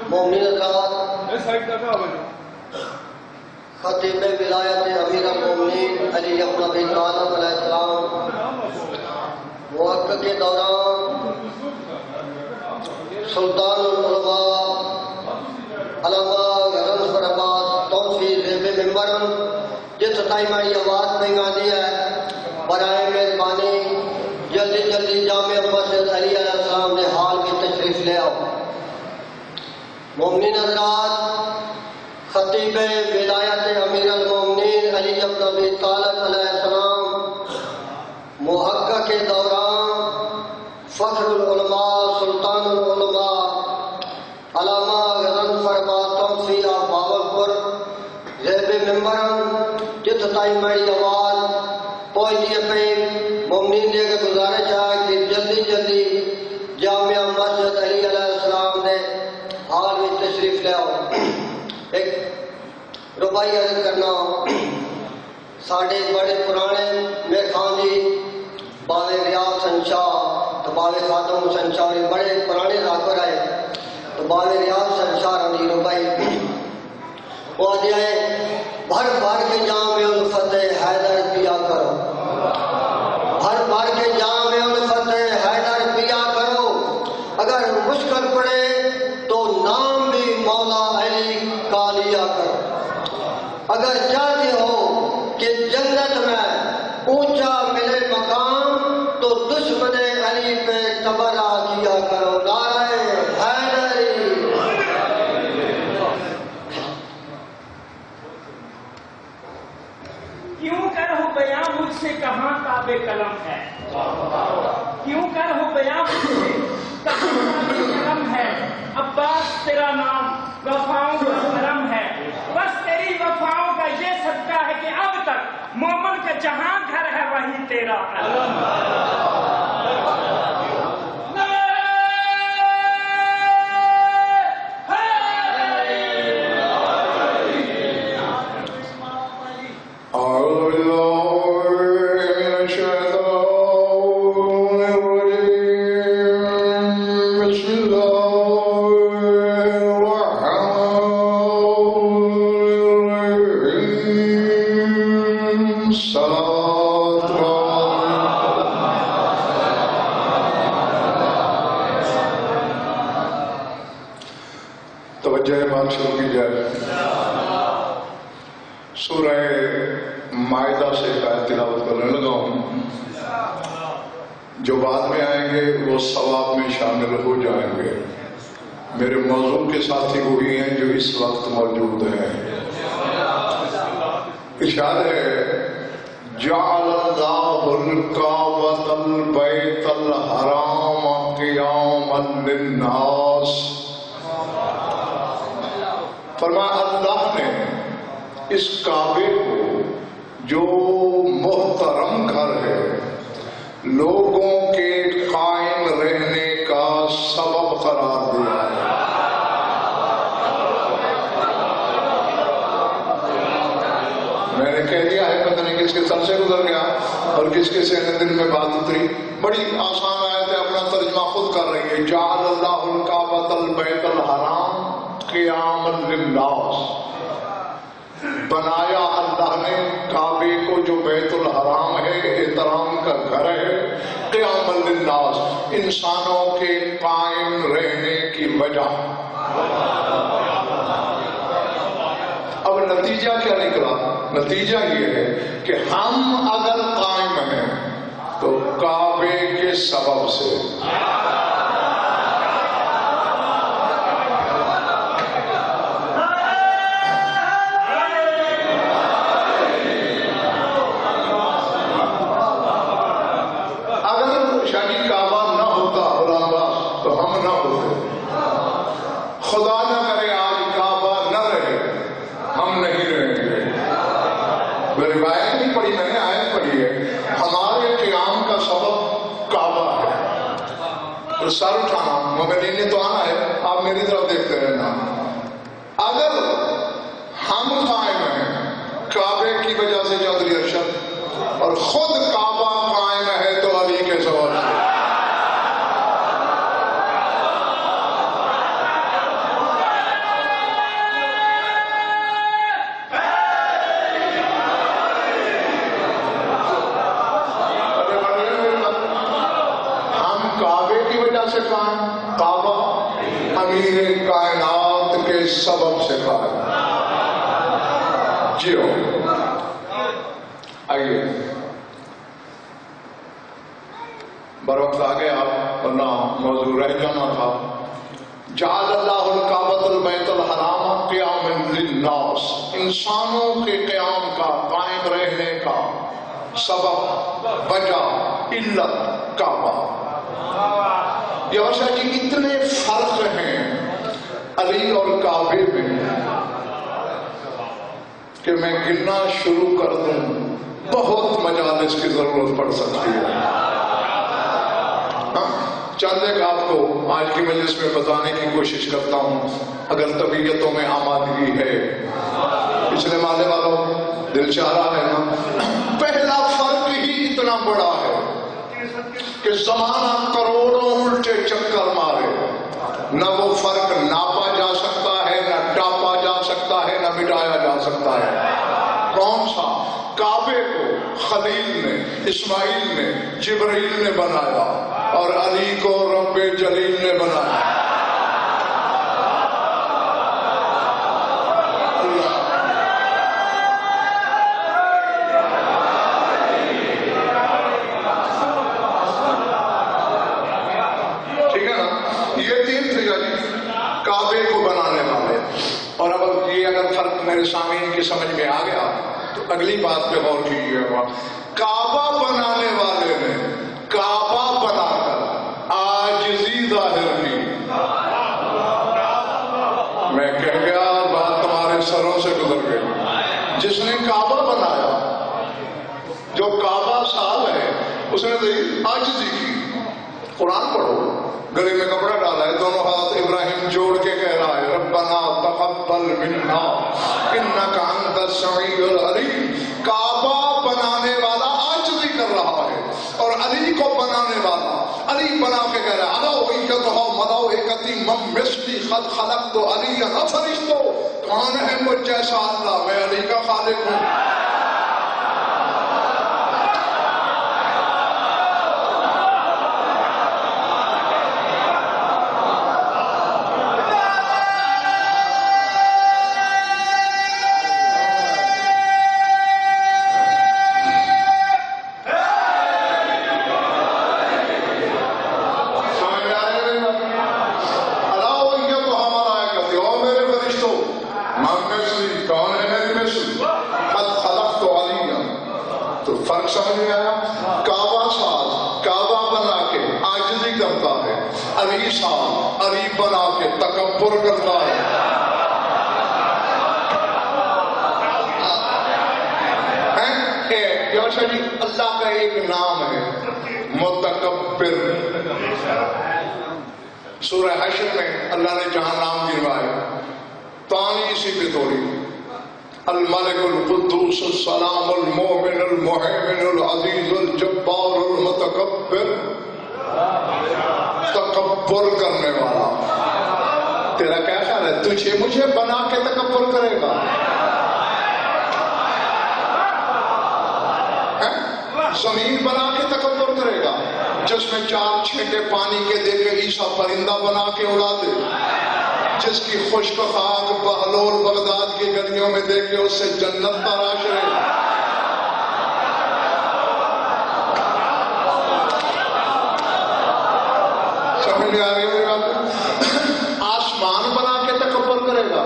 مومنین حضرات، خطیب ولایت امیر المومنین علی بن ابی طالب علیہ السلام موقع کے دوران سلطان العلماء علامہ غزل فرباز توفیق زیب ممبرن جس ٹائم آئی آواز میں گاندی ہے برائے مہربانی جلدی جلدی جامع مسجد علی علیہ السلام نے حال کی تشریف لے آؤ۔ مومنین حضرات، خطیب ولایت امیر المومنین علی بن ابی طالب علیہ السلام محقہ کے دوران فخر العلماء سلطان العلماء علامہ غزل فرباز توفیق باولپور زیب ممبرن جت تائی میری آواز پہنچی پہ مومنین دے کے گزارش ہے کہ جلدی جلدی جامع مسجد علی علیہ السلام نے حال میں تشریف لے آؤ۔ ایک ربائی عرض کرنا ساڑھے بڑے پرانے میرے خان جی باوے ریاض سنشاہ تو باوے خاتم سنشاہ بڑے پرانے راکر آئے تو باوے ریاض سنشاہ رنی ربائی وہ آدھے آئے بھر بھر کے جامع الفتح حیدر پیا کرو، بھر بھر کے جامع الفتح حیدر پیا کرو، اگر مشکل پڑے تو نام بھی مولا علی کا لیا کرو، اگر چاہتے ہو کہ جنت میں اونچا ملے مقام تو دشمن علی پہ تبرہ کیا کرو۔ نعرہ حیدری۔ کیوں کر ہو بیاں مجھ سے کہاں تاب قلم ہے، کیوں کر ہو بیاں مجھ سے کہاں تاب قلم ہے، عباس تیرا نام وفاؤں کا حرم ہے، بس تیری وفاؤں کا یہ صدقہ ہے کہ اب تک مومن کا جہاں گھر ہے وہی تیرا علم۔ شروع کی جائے۔ سورہ مائدہ سے آیت تلاوت کرنے لگا ہوں، جو بعد میں آئیں گے وہ ثواب میں شامل ہو جائیں گے۔ میرے موضوع کے ساتھی وہی ہیں جو اس وقت موجود ہیں۔ ارشاد ہے جعل اللہ الکعبۃ البیت الحرام قیاما للناس، فرمایا اللہ نے اس کعبے کو جو محترم گھر ہے لوگوں کے قائم رہنے کا سبب قرار دیا ہے۔ میں نے کہہ دیا ہے، پتہ نہیں کس کے سر سے گزر گیا اور کس کے ذہن دل میں بات اتری۔ بڑی آسان آیت ہے، اپنا ترجمہ خود کر رہی ہے۔ جعل اللہ الکعبۃ البیت الحرام قیاما للناس، بنایا اللہ نے کعبے کو جو بیت الحرام ہے، احترام کا گھر ہے، قیاما للناس، انسانوں کے قائم رہنے کی وجہ۔ اب نتیجہ کیا نکلا؟ نتیجہ یہ ہے کہ ہم اگر قائم ہیں تو کعبے کے سبب سے۔ خدا نہ کرے آج کعبہ نہ رہے، ہم نہیں رہیں گے۔ روایت نہیں پڑھی میں نے، آیت پڑھی ہے۔ ہمارے قیام کا سبب کعبہ ہے۔ اور سر اٹھانا، مومنین نے تو آنا ہے، آپ میری طرف دیکھتے رہنا۔ اگر ہم قائم ہیں کعبے کی وجہ سے چودھری ارشد، اور خود کعبہ قائم ہے تو علی کے سبب سے۔ کعبہ امیر کائنات کے سبب سے قائم۔ جی ہو آئیے بروقت آگے آپ ورنہ موضوع رہ جانا تھا۔ جعل اللہ الکعبۃ البیت الحرام قیاما للناس، انسانوں کے قیام کا، قائم رہنے کا سبب، وجہ، علت کعبہ۔ یا شاہ جی اتنے فرق ہیں علی اور کعبے میں کہ میں گننا شروع کر دوں بہت مجالس کی ضرورت پڑ سکتی ہے۔ چند ایک آپ کو آج کی مجلس میں بتانے کی کوشش کرتا ہوں اگر طبیعتوں میں آمادگی ہے۔ پچھلے مالے والوں دل چاہ رہا ہے نا، پہلا فرق ہی اتنا بڑا ہے کہ زمانہ کروڑوں الٹے چکر مارے، نہ وہ فرق ناپا جا سکتا ہے، نہ ٹاپا جا سکتا ہے، نہ مٹایا جا سکتا ہے۔ کون سا؟ کعبے کو خلیل نے، اسماعیل نے، جبرائیل نے بنایا، اور علی کو رب جلیل نے بنایا۔ میرے سامعین کی سمجھ میں آ گیا تو اگلی بات پہ غور کیجیے گا۔ کعبہ بنانے والے نے کعبہ بنا کر عاجزی ظاہر کی۔ میں کہہ گیا بات تمہارے سروں سے گزر گئی۔ جس نے کعبہ بنایا، جو کعبہ ساز ہے، اس نے عاجزی کی۔ قرآن پڑھو، گلے میں کپڑا ڈالا ہے، دونوں ہاتھ ابراہیم جوڑ کے کہہ رہا ہے ربنا تقبل منا انک انت السمیع العلیم۔ کعبہ بنانے والا عاجزی کر رہا ہے، اور علی کو بنانے والا علی بنا کے کہہ رہا ہے الویکتہ ملائکتی من مثلی قد خلقت علی فرشتو، کون ہے مجھ جیسا اللہ؟ میں علی کا خالق ہوں۔ سمجھ میں آیا؟ کعبہ ساز کعبہ بنا کے عاجزی کرتا ہے، علی ساز علی بنا کے تکبر کرتا ہے۔ جی اللہ کا ایک نام ہے متکبر۔ سورہ حشر میں اللہ نے جہاں نام گنوائے تانی اسی پہ توڑی، الملک القدوس السلام المؤمن المہیمن العزیز الجبار المتکبر، تکبر کرنے والا۔ تیرا کیا خیال ہے تجھے مجھے بنا کے تکبر کرے گا؟ زمین بنا کے تکبر کرے گا، جس میں 4 چھینٹے پانی کے دے کے عیسیٰ پرندہ بنا کے اڑا دے، جس کی خشک خاک بہلول بغداد کی گلیوں میں دے کے اس سے جنت تراش رہے۔ سمجھ میں آ رہی ہے بات؟ آسمان بنا کے تکبر کرے گا،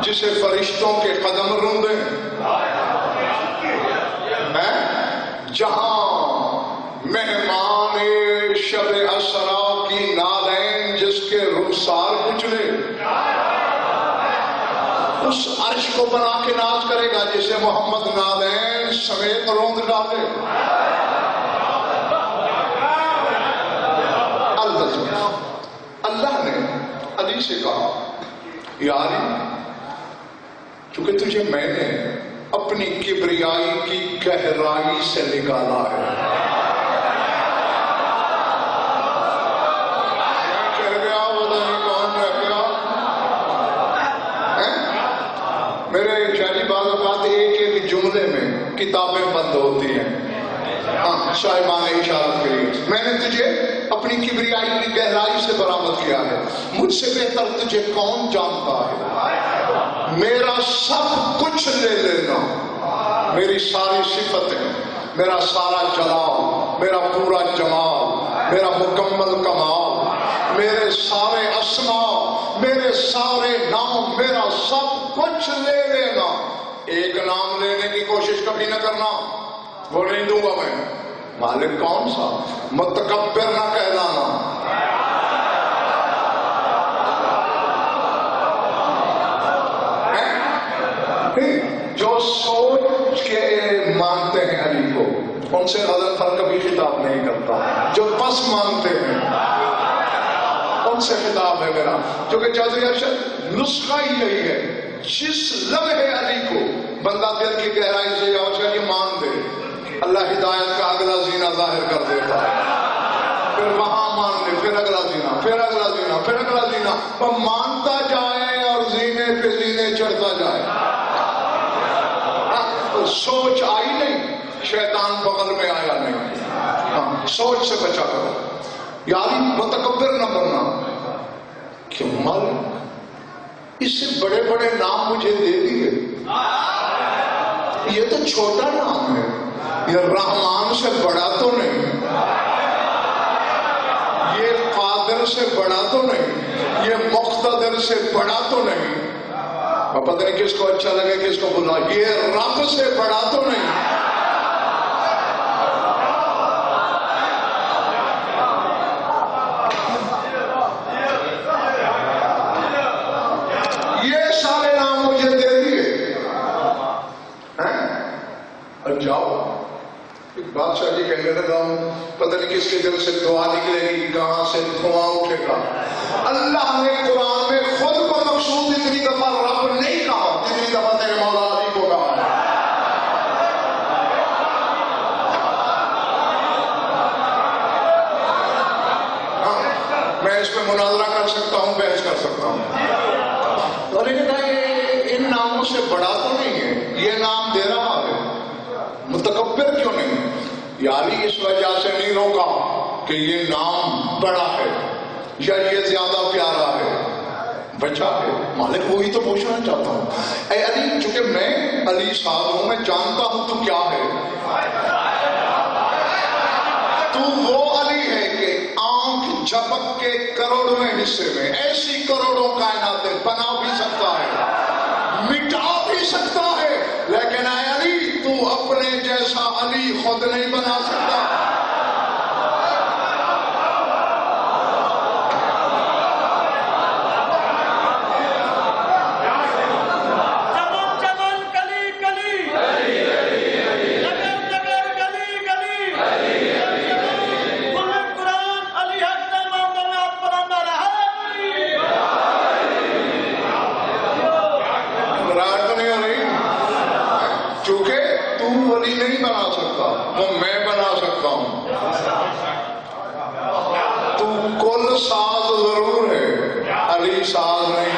جسے فرشتوں کے قدم روندے جہاں مہمان شب اسرا کی نالین جس کے رخسار کچلے، اس عرش کو بنا کے ناز کرے گا جسے محمد نالین سمیت روند ڈالے۔ اللہ نے علی سے کہا یا علی، چونکہ تجھے میں نے اپنی کبریائی کی گہرائی سے نکالا ہے. کہہ گیا وہ نہیں کون رہ گیا. میرے شاعری بعض اوقات ایک جملے میں کتابیں بند ہوتی ہیں. ہاں صاحبان اشارت کے لیے میں نے تجھے اپنی کبریائی کی گہرائی سے برآمد کیا ہے. مجھ سے بہتر تجھے کون جانتا ہے. میرا سب کچھ لے لینا، میری ساری صفتیں، میرا سارا جلال، میرا پورا جمال، میرا مکمل کمال، میرے سارے اسماء، میرے سارے نام، میرا سب کچھ لے لینا. ایک نام لینے کی کوشش کبھی نہ کرنا، وہ نہیں دوں گا میں. مالک کون سا؟ متکبر نہ کہلانا. جو سوچ کے مانتے ہیں علی کو، ان سے غزل فر کبھی خطاب نہیں کرتا. جو پس مانتے ہیں ان سے خطاب ہے میرا. جو کہ چودھری ارشد نسخہ ہی یہی ہے. جس لمحے علی کو بندہ دل کی گہرائی سے یا چلیے مان دے، اللہ ہدایت کا اگلا زینہ ظاہر کر دیتا ہے. پھر وہاں مان لے، پھر اگلا زینہ، پھر اگلا زینہ، پھر اگلا زینہ. وہ مانتا جائے اور زینے پہ زینے چڑھتا جائے. سوچ آئی نہیں، شیطان بغل میں آیا نہیں. ہاں سوچ سے بچا کرو. یاری متکبر نہ بننا. کہ مالک اس سے بڑے بڑے نام مجھے دے دیے، یہ تو چھوٹا نام ہے، یہ رحمان سے بڑا تو نہیں، یہ قادر سے بڑا تو نہیں، یہ مقتدر سے بڑا تو نہیں. اور پتہ نہیں کس کو اچھا لگے کس کو بلا، یہ رب سے بڑا تو نہیں. یہ سارے نام مجھے دے دیے. جاؤ ایک بادشاہ جی کہنے لگا ہوں، پتہ نہیں کس کے دل سے دعا نکلے گی، کہاں سے دھواں اٹھے گا. اللہ نے قرآن میں خود کو مقصود اتنی دفعہ رب نہیں کہا جتنی دفعہ تیرے مولا علی کو کہا ہے. میں اس پہ مناظرہ کر سکتا ہوں، بحث کر سکتا ہوں. اور یہ ان ناموں سے بڑا تو نہیں ہے، یہ نام دے رہا ہے. متکبر کیوں نہیں؟ یاری اس وجہ سے نہیں روکا کہ یہ نام بڑا ہے یا یہ زیادہ پیارا ہے، بچا ہے. مالک وہی تو پوچھنا چاہتا ہوں. اے علی، چونکہ میں علی صاحب ہوں، میں جانتا ہوں تو کیا ہے. تو وہ علی ہے کہ آنکھ جھپک کے کروڑویں حصے میں ایسی کروڑوں کائناتیں بنا بھی سکتا ہے، مٹا بھی سکتا ہے. لیکن اے علی، تو اپنے جیسا علی خود نہیں بنا سکتا. وہ میں بنا سکتا ہوں. تو کل ساز ضرور ہے، علی ساز نہیں.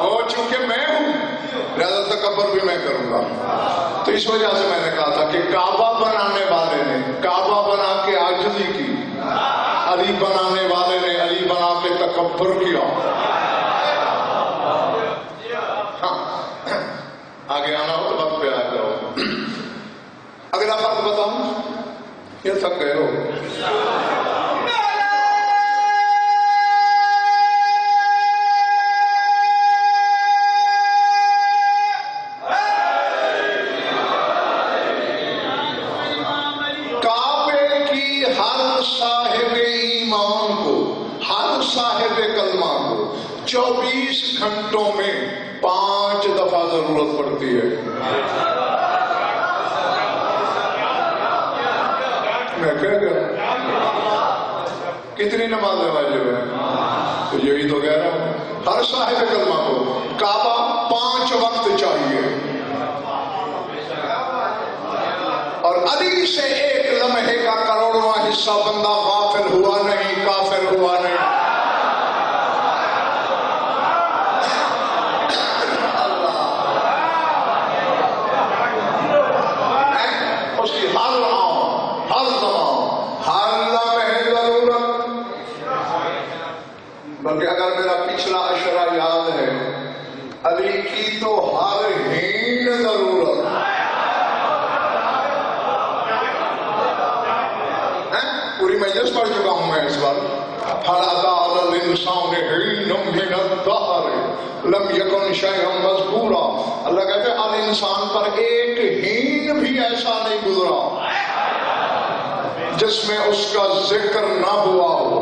وہ چونکہ میں ہوں لہذا تکبر بھی میں کروں گا. تو اس وجہ سے میں نے کہا تھا کہ کعبہ بنانے والے نے کعبہ بنا کے عاجزی کی، علی بنانے والے نے علی بنا کے تکبر کیا. آگے آنا ہو تو وقت پہ آ جاؤ. اگلا فرق بتاؤں، یہ تھک گئے ہو. کعبے کی ہر صاحب ایمان کو، ہر صاحب کلمہ کو 24 گھنٹوں میں 5 دفعہ ضرورت پڑتی ہے. میں کہہ گیا کتنی نمازیں واجب ہیں؟ تو یہی تو کہہ رہا ہوں. ہر صاحب کلمہ کو کعبہ 5 وقت چاہیے، اور علی سے 1 لمحے کا کروڑواں حصہ بندہ غافل ہوا نہیں، کافر ہوا نہیں۔ اس کی ہر آن، ہر زمان، ہر لمحے ضرورت۔ بلکہ اگر میرا پچھلا اشرا یاد ہے، علی کی تو ہر ہین ضرورت۔ پوری مجلس پڑھ چکا ہوں میں اس وقت۔ هل أتى على الإنسان حين من الدهر لم يكن شيئا مذكورا۔ اللہ کہتے ہیں الانسان پر ایک ہین بھی ایسا نہیں گزرا جس میں اس کا ذکر نہ ہوا ہو۔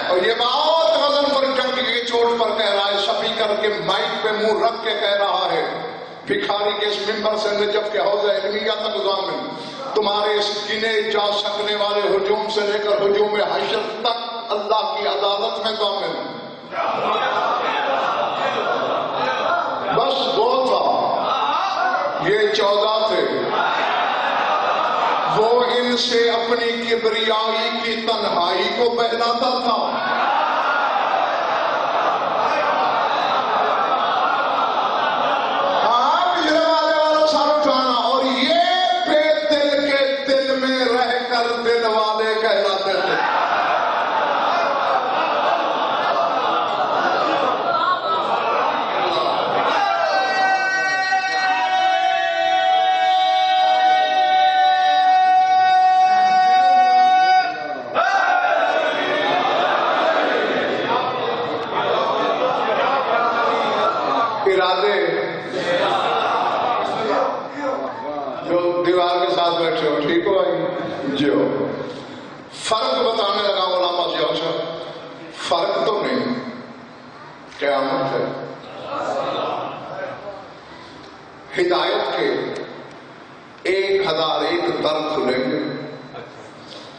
اور یہ بات غزل پر جنگ کی چوٹ پر کہہ رہا ہے، سپیکر کے مائک پہ منہ رکھ کے کہہ رہا ہے، بھکاری کے اس ممبر سے نجف کے حوض علمیہ تک ضامن، تمہارے اس گنے جا سکنے والے ہجوم سے لے کر ہجوم حشر تک اللہ کی عدالت میں ضامن۔ بس 2 تھا، یہ 14 تھے۔ وہ ان سے اپنی کبریائی کی تنہائی کو بہلاتا تھا۔ فرق بتانے لگا علماء سے، فرق تو نہیں، قیامت ہے۔ ہدایت کے 1001 در کھلیں گے،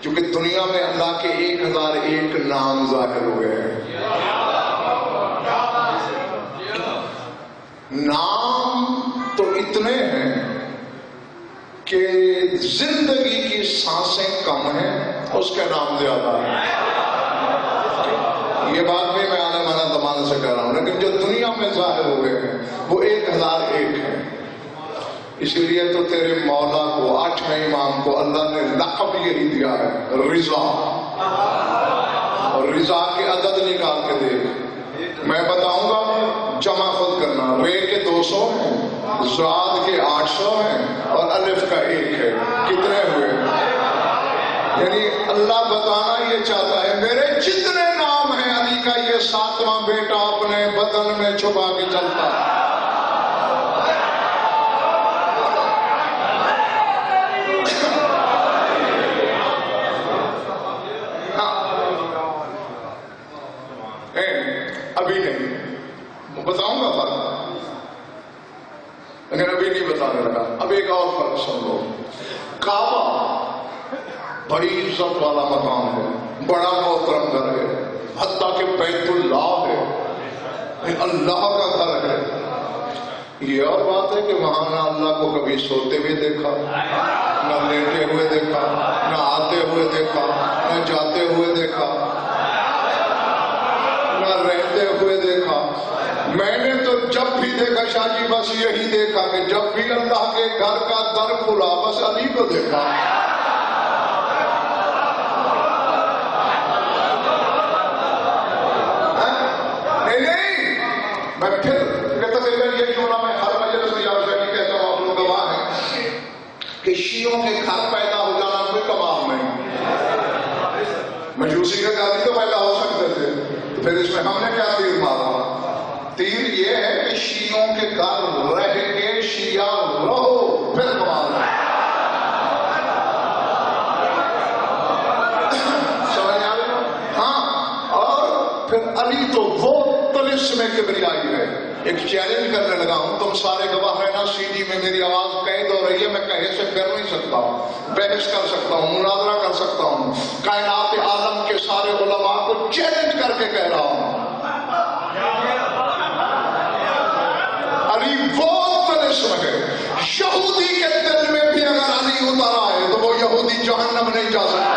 کیونکہ دنیا میں اللہ کے 1001 نام ظاہر ہوئے ہیں۔ نام تو اتنے ہیں کہ زندگی کی سانسیں کم ہیں، اس کے نام زیادہ ہے۔ یہ بات بھی میں آنے مانا زمانے سے کہہ رہا ہوں، لیکن جو دنیا میں ظاہر ہوئے ہیں وہ 1001 ہیں۔ اسی لیے تو تیرے مولا کو، 8ویں امام کو اللہ نے لقب یہی دیا ہے، رضا۔ اور رضا کے عدد نکال کے دیکھ، میں بتاؤں گا، جمع خود کرنا۔ رے کے 200 ہیں، زاد کے 800 ہیں، اور الف کا 1 ہے۔ کتنے ہوئے؟ یعنی اللہ بتانا یہ چاہتا ہے میرے جتنے نام ہیں، علی کا یہ 7واں بیٹا اپنے بدن میں چھپا کے چلتا ہے۔ ابھی نہیں بتاؤں گا فرق، لیکن ابھی نہیں بتانے لگا۔ اب ایک اور فرق سمجھو، کعبہ بڑی عزت والا مقام ہے، بڑا محترم گھر ہے، حتیٰ کہ بیت اللہ ہے، اللہ کا گھر ہے۔ یہ اور بات ہے کہ وہاں نہ اللہ کو کبھی سوتے ہوئے دیکھا، نہ لیٹے ہوئے دیکھا، نہ آتے ہوئے دیکھا، نہ جاتے ہوئے دیکھا، نہ رہتے ہوئے دیکھا۔ میں نے تو جب بھی دیکھا شاہ جی بس یہی دیکھا کہ جب بھی اللہ کے گھر کا در کھلا بس علی کو دیکھا۔ نہیں میں پھر تقریباً یہ جملہ میں ہر مجلس میں جاؤ شاہ جی کہتا ہوں، آپ لوگ گواہ ہیں کہ شیعوں کے گھر پیدا ہو جانا کوئی کمال نہیں۔ مجوسی کے گھر بھی تو پیدا ہو سکتے تھے، تو پھر اس میں ہم نے کیا تیر مارا؟ تیر یہ ہے کہ شیعوں کے گھر رہ کے شیعہ رہو، پھر کمال ہے۔ سمجھ آ رہی؟ ہاں، اور پھر علی تو وہ طلسم کبریائی ہے۔ ایک چیلنج کرنے لگا ہوں، تم سارے گواہ ہیں نا، سی ڈی میں میری آواز قید ہو رہی ہے، میں کہے سے کر نہیں سکتا، بحث کر سکتا ہوں، مناظرہ کر سکتا ہوں، کائنات عالم کے سارے علماء کو چیلنج کر کے کہہ رہا ہوں، یہودی جہنم نہیں جا سکتا۔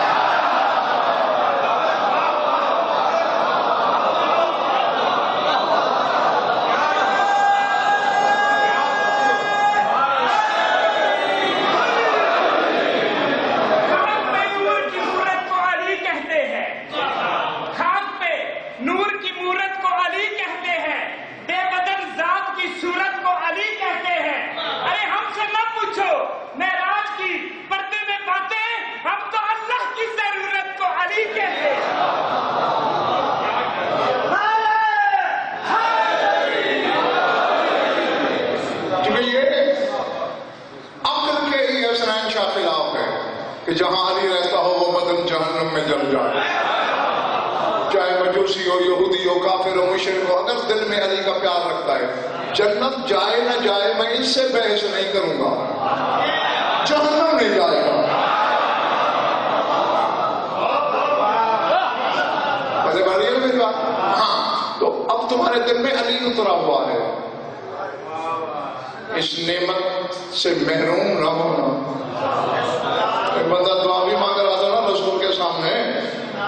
جہاں علی رہتا ہو وہ بدن جہنم میں جل جائے، چاہے مجوسی ہو، یہودی ہو، کافر ہو، مشرک ہو، اگر دل میں علی کا پیار رکھتا ہے، جنت جائے نہ جائے میں اس سے بحث نہیں کروں گا، جہنم نہیں جائے گا۔ پہلے بڑی ہے میری بات؟ ہاں، تو اب تمہارے دل میں علی اترا ہوا ہے، اس نعمت سے محروم نہ ہونا۔ ایک بندہ دعا بھی مانگ رہا تھا نا رسول کے سامنے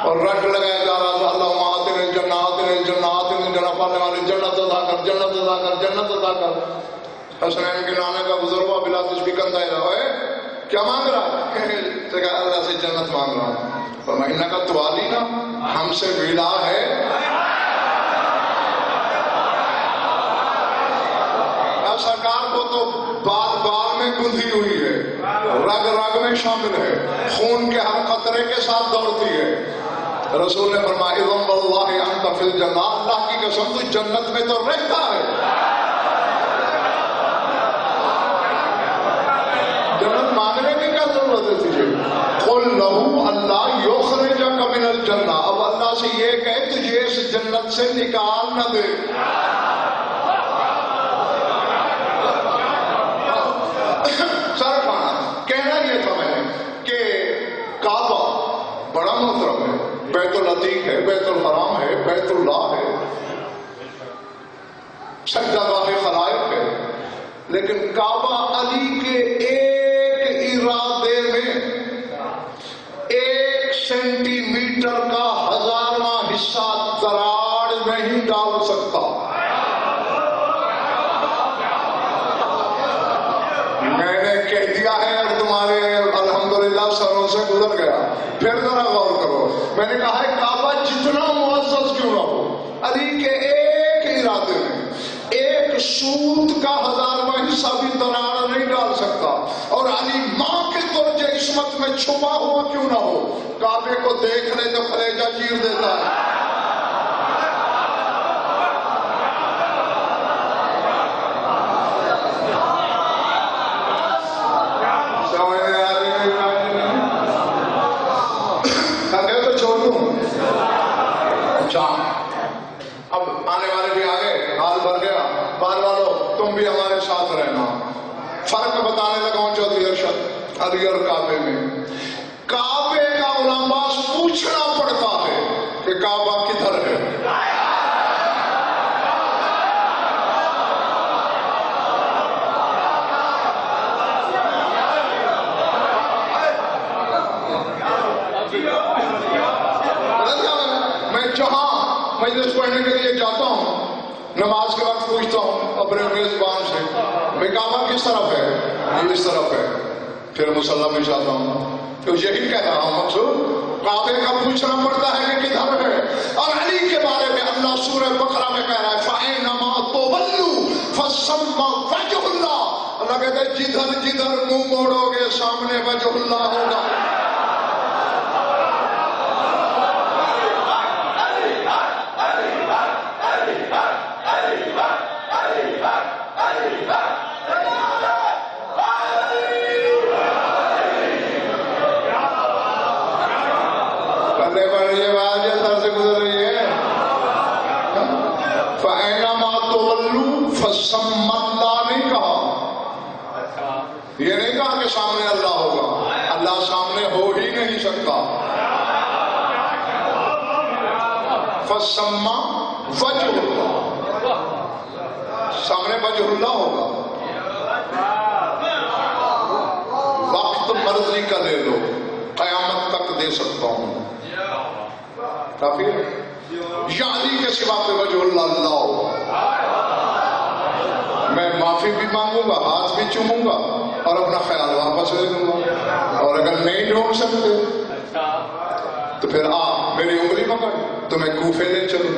اور رٹ لگایا جا رہا تھا، اللہم آتنا الجنہ آتنا الجنہ آتنا الجنہ، پڑھنے والے جنت عطا کر، جنت عطا کر، جنت عطا کر۔ حسنین کے نانے کا گزر ہوا بلا تشبیہ کندہ ہے رہا ہے، کیا مانگ رہا ہے؟ تو کہا اللہ سے جنت مانگ رہا ہے۔ فرمایا انکا توالی نا، ہم سے ویلا ہے۔ اب سرکار کو تو بال بال میں گندھی ہوئی ہے، رگ رگ میں شامل ہے، خون کے ہر قطرے کے ساتھ دوڑتی ہے۔ رسول نے فرمایا اذن واللہ انت فی الجنہ، اللہ کی قسم تو جنت میں تو رہتا ہے، جنت مانگنے کی کیا ضرورت ہے تجھے؟ قل لہو اللہ یخرجک من الجنہ، اب اللہ سے یہ کہے تجھے اس جنت سے نکال نہ دے۔ کہنا یہ تھا میں نے کہ کعبہ بڑا محترم ہے، بیت العتیق ہے، بیت الحرام ہے، بیت اللہ ہے، سجدہ گاہ خلائق ہے، لیکن کعبہ علی کے ایک ارادے میں 1 سینٹی میٹر کا 1000واں حصہ دراڑ نہیں ڈال سکتا۔ میں نے کہہ دیا ہے اور تمہارے الحمدللہ سروں سے گزر گیا، پھر ذرا غور کرو۔ میں نے کہا ہے کعبہ جتنا معزز کیوں نہ ہو، علی کے ایک ارادے میں 1 سوت کا 1000واں حصہ بھی دراڑ نہیں ڈال سکتا، اور علی ماں کے درجہ عصمت میں چھپا ہوا کیوں نہ ہو، کعبے کو دیکھ لے تو کلیجہ چیر دیتا ہے۔ اب آنے والے بھی آگے، حال بھر گیا، بار والوں تم بھی ہمارے ساتھ رہنا۔ فرق بتانے لگا ہوں چودھری ارشد علی اور کعبے میں۔ کعبے کا علماء پوچھنا پڑتا ہے کہ کعبہ کدھر ہے۔ مجلس پڑھنے کے لیے جاتا ہوں، نماز کے وقت پوچھتا ہوں اپنے میزبان سے میں کعبہ کس طرف ہے؟ یہ اس طرف ہے، پھر مصلی میں جاتا ہوں تو یہی کہہ رہا ہوں مقصود کعبے کا پوچھنا پڑتا ہے کہ کدھر ہے۔ اور علی کے بارے میں اللہ سورہ بقرہ میں کہہ رہا ہے فَأَيْنَمَا تُوَلُّوا فَثَمَّ وَجْهُ اللَّهِ، اللہ کہتے ہیں جدھر جدھر منہ موڑو گے سامنے وجہ اللہ ہوگا۔ نہیں کہا، یہ نہیں کہا کہ سامنے اللہ ہوگا، اللہ سامنے ہو ہی نہیں سکتا۔ فَسَمَّا وَجْهُ اللَّهِ، سامنے وجہ اللہ ہوگا۔ وقت مرضی کا لے لو، دے سکتا ہوں. کافی ہے. یا علی کے سوا پہ وجہ اللہ اللہ. میں معافی بھی مانگوں گا، ہاتھ بھی چوموں گا اور اپنا خیال واپس لے لوں گا. اور اگر نہیں ڈھونڈ سکتے تو پھر آپ میری انگلی پکڑ تمہیں کوفے لے چلو.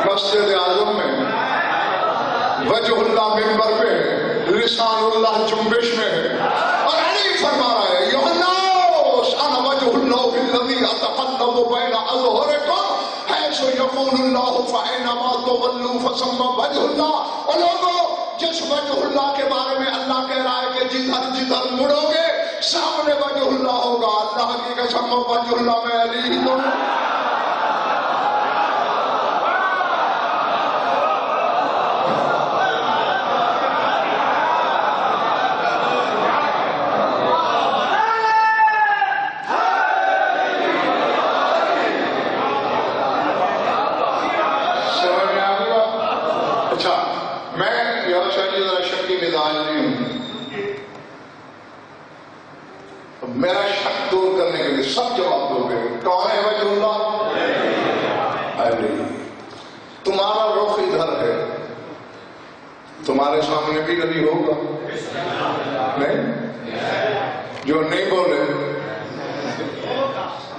مسجد اعظم میں وجہ اللہ منبر پہ ہے، لسان اللہ جنبش میں ہے، اور علی فرما رہا ہے یوحناس انا وجہ اللہ الذی اتقلب بین اظہرکم حیث یقول اللہ فانما تولوا فثم وجہ اللہ. اور لوگوں، جس وجہ اللہ کے بارے میں اللہ کہہ رہا ہے کہ جدھر جدھر مڑو گے سامنے وجہ اللہ ہوگا، اللہ کی قسم وجہ اللہ میں علی ہی تو میرا شک دور کرنے کے لیے سب جواب دو گے. کون ہے وجہ اللہ؟ علی. تمہارا رخ ادھر ہے، تمہارے سامنے بھی علی ہوگا. نہیں جو نہیں بولے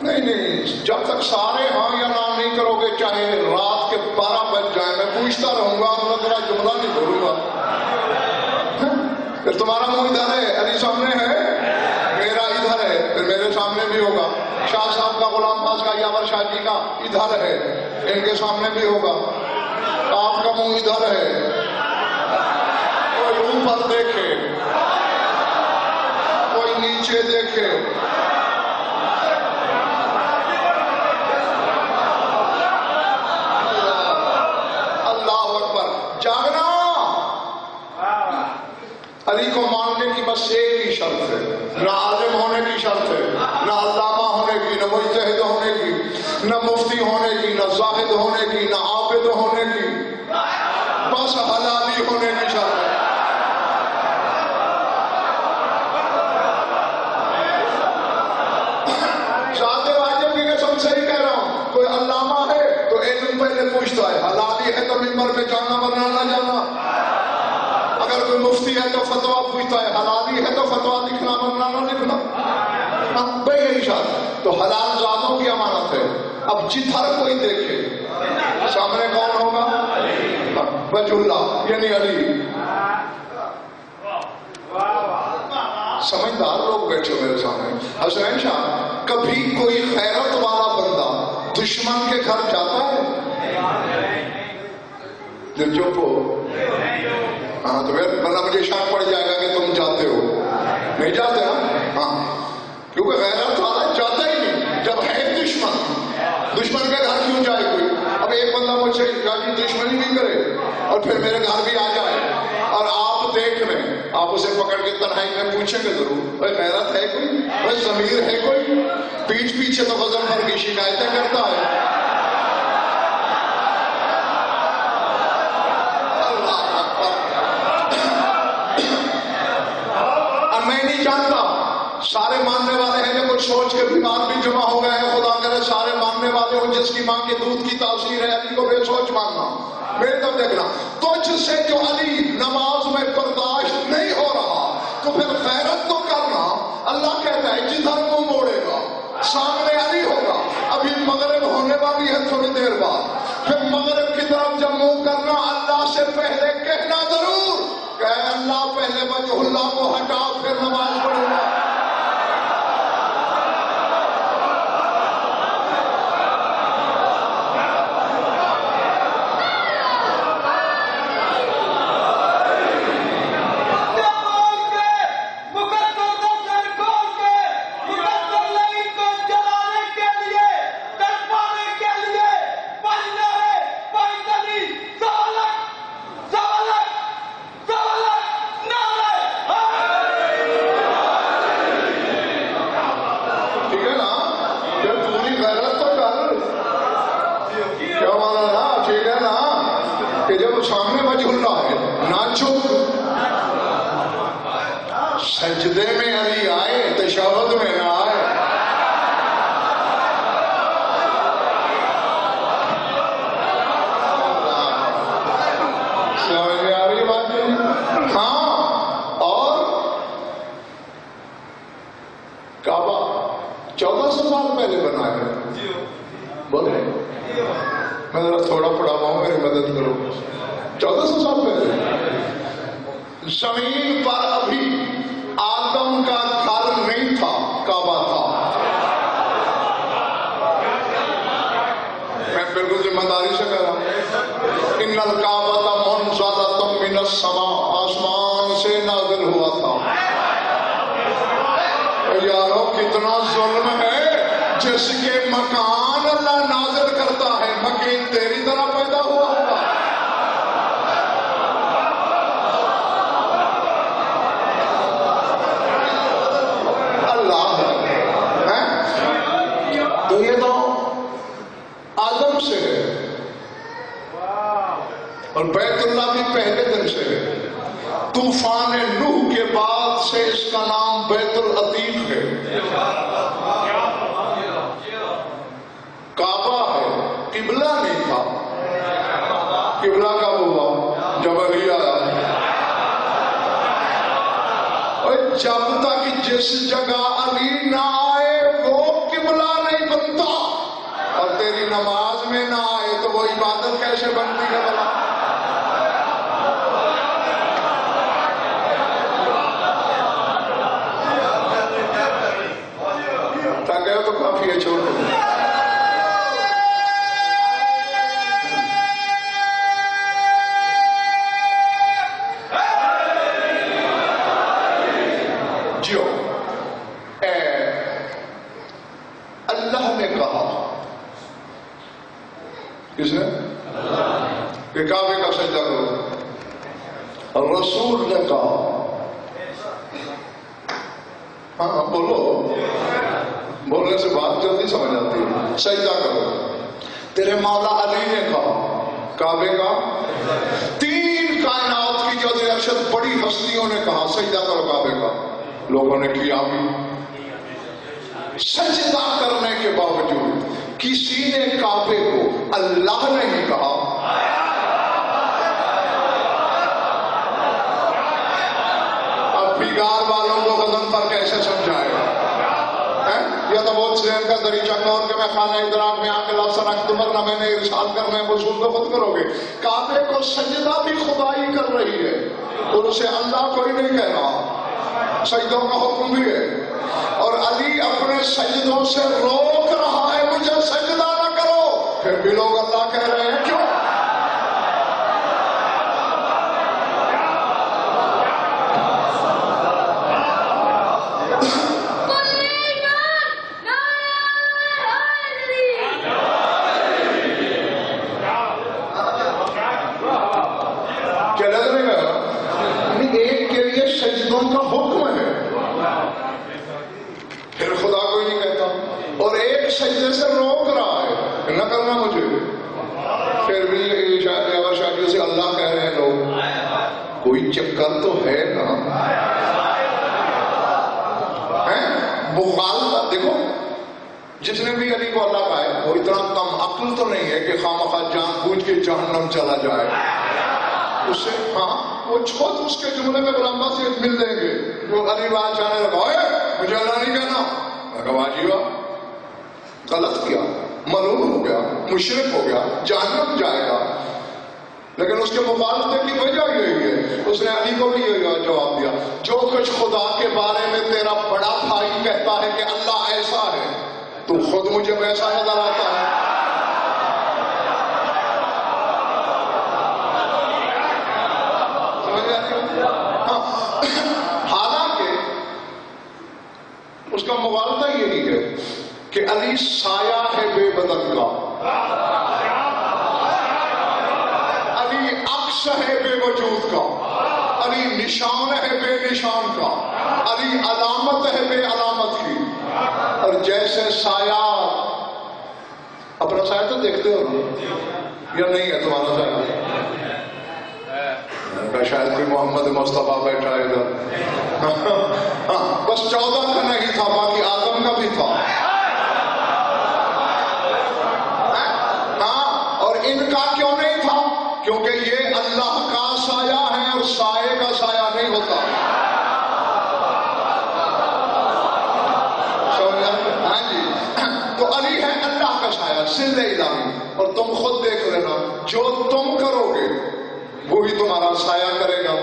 نہیں، جب تک سارے ہاں یا نہ نہیں کرو گے چاہے رات کے 12 بج جائیں میں پوچھتا رہوں گا، میرا جملہ نہیں بولوں گا. پھر تمہارا منہ ادھر ہے، علی سامنے ہے، میرا ادھر ہے، پھر میرے سامنے بھی ہوگا. شاہ صاحب کا، غلام پاس کا، یاور شاہ جی کا ادھر ہے، ان کے سامنے بھی ہوگا. آپ کا منہ ادھر ہے، کوئی اوپر دیکھے کوئی نیچے دیکھے. اللہ اکبر. جاگنا. علی کو ماننے کی بس ایک ہی شرط ہے، نہ عالم ہونے کی شرط ہے، نہ علامہ ہونے کی، نہ مجتہد ہونے کی، نہ مفتی ہونے کی، نہ زاہد ہونے کی، نہ عابد ہونے کی، بس حلالی ہونے کی شرط ہے. ذات واجب کی قسم صحیح کہہ رہا ہوں. کوئی علامہ ہے تو علم پہلے پوچھتا ہے، حلالی ہے تو منبر پہ جانا ورنہ نہ جانا. اگر کوئی مفتی ہے تو فتویٰ پوچھتا ہے، حلالی ہے تو فتویٰ لکھنا ورنہ نہ لکھنا. بھائی یہی شرط. تو حلال ذاتوں کی امانت ہے. اب جدھر کوئی دیکھے سامنے کون ہوگا؟ وجہ اللہ یعنی علی. سمجھدار لوگ بیٹھے میرے سامنے. حسین شاہ، کبھی کوئی خیرت والا بندہ دشمن کے گھر جاتا ہے؟ جو چپ ہو. ہاں تو ورنہ مجھے شک پڑ جائے گا کہ تم جاتے ہو. نہیں جاتے نا؟ ہاں، کیونکہ غیرت والا جاتا ہی نہیں. جب ہے دشمن کے گھر کیوں جائے کوئی؟ اب ایک بندہ مجھ سے دشمنی بھی کرے اور پھر میرے گھر بھی آ جائے اور آپ دیکھ لیں، آپ اسے پکڑ کے تنہائی میں پوچھیں گے ضرور، بھائی غیرت ہے کوئی؟ بھائی ضمیر ہے کوئی؟ پیچھے تو غضب بھر کی شکایتیں کرتا ہے. میں نہیں جانتا سارے ماننے والے ہیں کہ کچھ سوچ کے بیمار بھی جمع ہو گئے ہیں. خدا کرے سارے ماننے والے ہو جس کی ماں کے دودھ کی تاثیر ہے. علی کو بے سوچ ماننا. میری طرف دیکھنا. تجھ سے جو علی نماز میں برداشت نہیں ہو رہا تو پھر غیرت تو کرنا. اللہ کہتا ہے جدھر منہ موڑے گا سامنے علی ہوگا. ابھی مغرب ہونے والی ہے تھوڑی دیر بعد. پھر مغرب کی طرف جب منہ کرنا اللہ سے پہلے کہنا ضرور کہ اللہ پہلے وجہ اللہ کو ہٹا پھر نماز پڑھوں گا. سجدے میں علی آئے تشہد میں نہ آئے. 1400 سال پہلے زمین پر ابھی آدم کا گھر نہیں تھا، کعبہ تھا. میں بالکل ذمہ داری سے کہہ رہا ہوں. ان الکعبۃ منزلۃ من السماء، آسمان سے نازل ہوا تھا. یارو کتنا ظلم ہے، جس کے مکان اللہ نازل کرتا ہے، مکین تیری طرح پیدا ہوا ہوگا. اللہ ہے تو یہ تو آدم سے ہے، اور بیت اللہ بھی پہلے دن سے ہے. طوفان نوح کے بعد سے اس کا نام بیت العتیق ہے. کعبہ ہے، قبلہ نہیں تھا. قبلہ کب ہوا؟ جب علی آیا. اور جب تک جس جگہ علی نہ آئے وہ قبلہ نہیں بنتا، اور تیری نماز میں نہ آئے تو وہ عبادت کیسے بنتی ہے بھلا؟ تو کافی ہے، چھوڑ دو. جیو اللہ نے کہا، کس نے؟ کہ کعبے کا سجدہ کرو. اور رسول نے کہا، ہاں بولو، بولنے سے بات جلدی سمجھ آتی ہے. سجدہ کرو. تیرے مولا علی نے کہا کعبے کا. 3 کائنات کی جو ارشد بڑی ہستیوں نے کہا سجدہ کرو کعبے کا. لوگوں نے کیا بھی. سجدہ کرنے کے باوجود کسی نے کعبے کو اللہ نے ہی کہا. اب بگار والوں کو غضب پر کیسے سمجھائے گا؟ یا تو بہت ذہن کا دریچہ کھول کے میں خانہ ادراک میں آ کے لفظ رکھ دوں ورنہ میں نے ارشاد کرنا ہے وصول کو خود کرو گے. کعبے کو سجدہ بھی خدائی کر رہی ہے، اور اسے اللہ کوئی نہیں کہہ رہا. سجدوں کا حکم بھی ہے، اور علی اپنے سجدوں سے روک رہا ہے مجھے سجدہ نہ کرو. پھر بھی لوگ اللہ کہہ رہے ہیں. کیوں؟ سجدوں کا حکم ہے، پھر خدا کوئی نہیں کہتا. اور ایک سجدے سے روک رہا ہے نہ کرنا مجھے. پھر بھی اگر شادیوں سے اللہ کہہ رہے ہیں لوگ، کوئی چکر تو ہے نا. مخالفت دیکھو، جس نے بھی علی کو اللہ کہا ہے وہ اتنا کم عقل تو نہیں ہے کہ خامخواہ جان بوجھ کے جہنم چلا جائے. اسے ہاں وہ چھوٹ اس کے جملے میں غلام سے مل دیں گے. وہ علی بات جانے لگا مجھے اللہ نہیں کہنا. میں کہا واجبہ غلط کیا، ملعون ہو گیا، مشرک ہو گیا، جہنم جائے گا. لیکن اس کے مخالفت کی وجہ یہی ہے، اس نے علی کو بھی یہی جواب دیا، جو کچھ خدا کے بارے میں تیرا بڑا بھائی کہتا ہے کہ اللہ ایسا ہے، تو خود مجھے ویسا نظر آتا ہے. حالانکہ اس کا مغالطہ یہی ہے کہ علی سایہ ہے بے بدن کا، علی عکس ہے بے وجود کا، علی نشان ہے بے نشان کا، علی علامت ہے بے علامت کی. اور جیسے سایہ، اپنا سایہ تو دیکھتے ہو یا نہیں ہے تمہارا سایہ؟ شاید کوئی محمد مصطفیٰ بیٹھا ہے ادھر. بس 14 کا نہیں تھا، باقی آدم کا بھی تھا. ہاں، اور ان کا کیوں نہیں تھا؟ کیونکہ یہ اللہ کا سایہ ہے اور سائے کا سایہ نہیں ہوتا. ہاں جی، تو علی ہے اللہ کا سایہ، سل الہی. اور تم خود دیکھ لینا، جو تم کرو گے تمہارا سایہ کرے گا.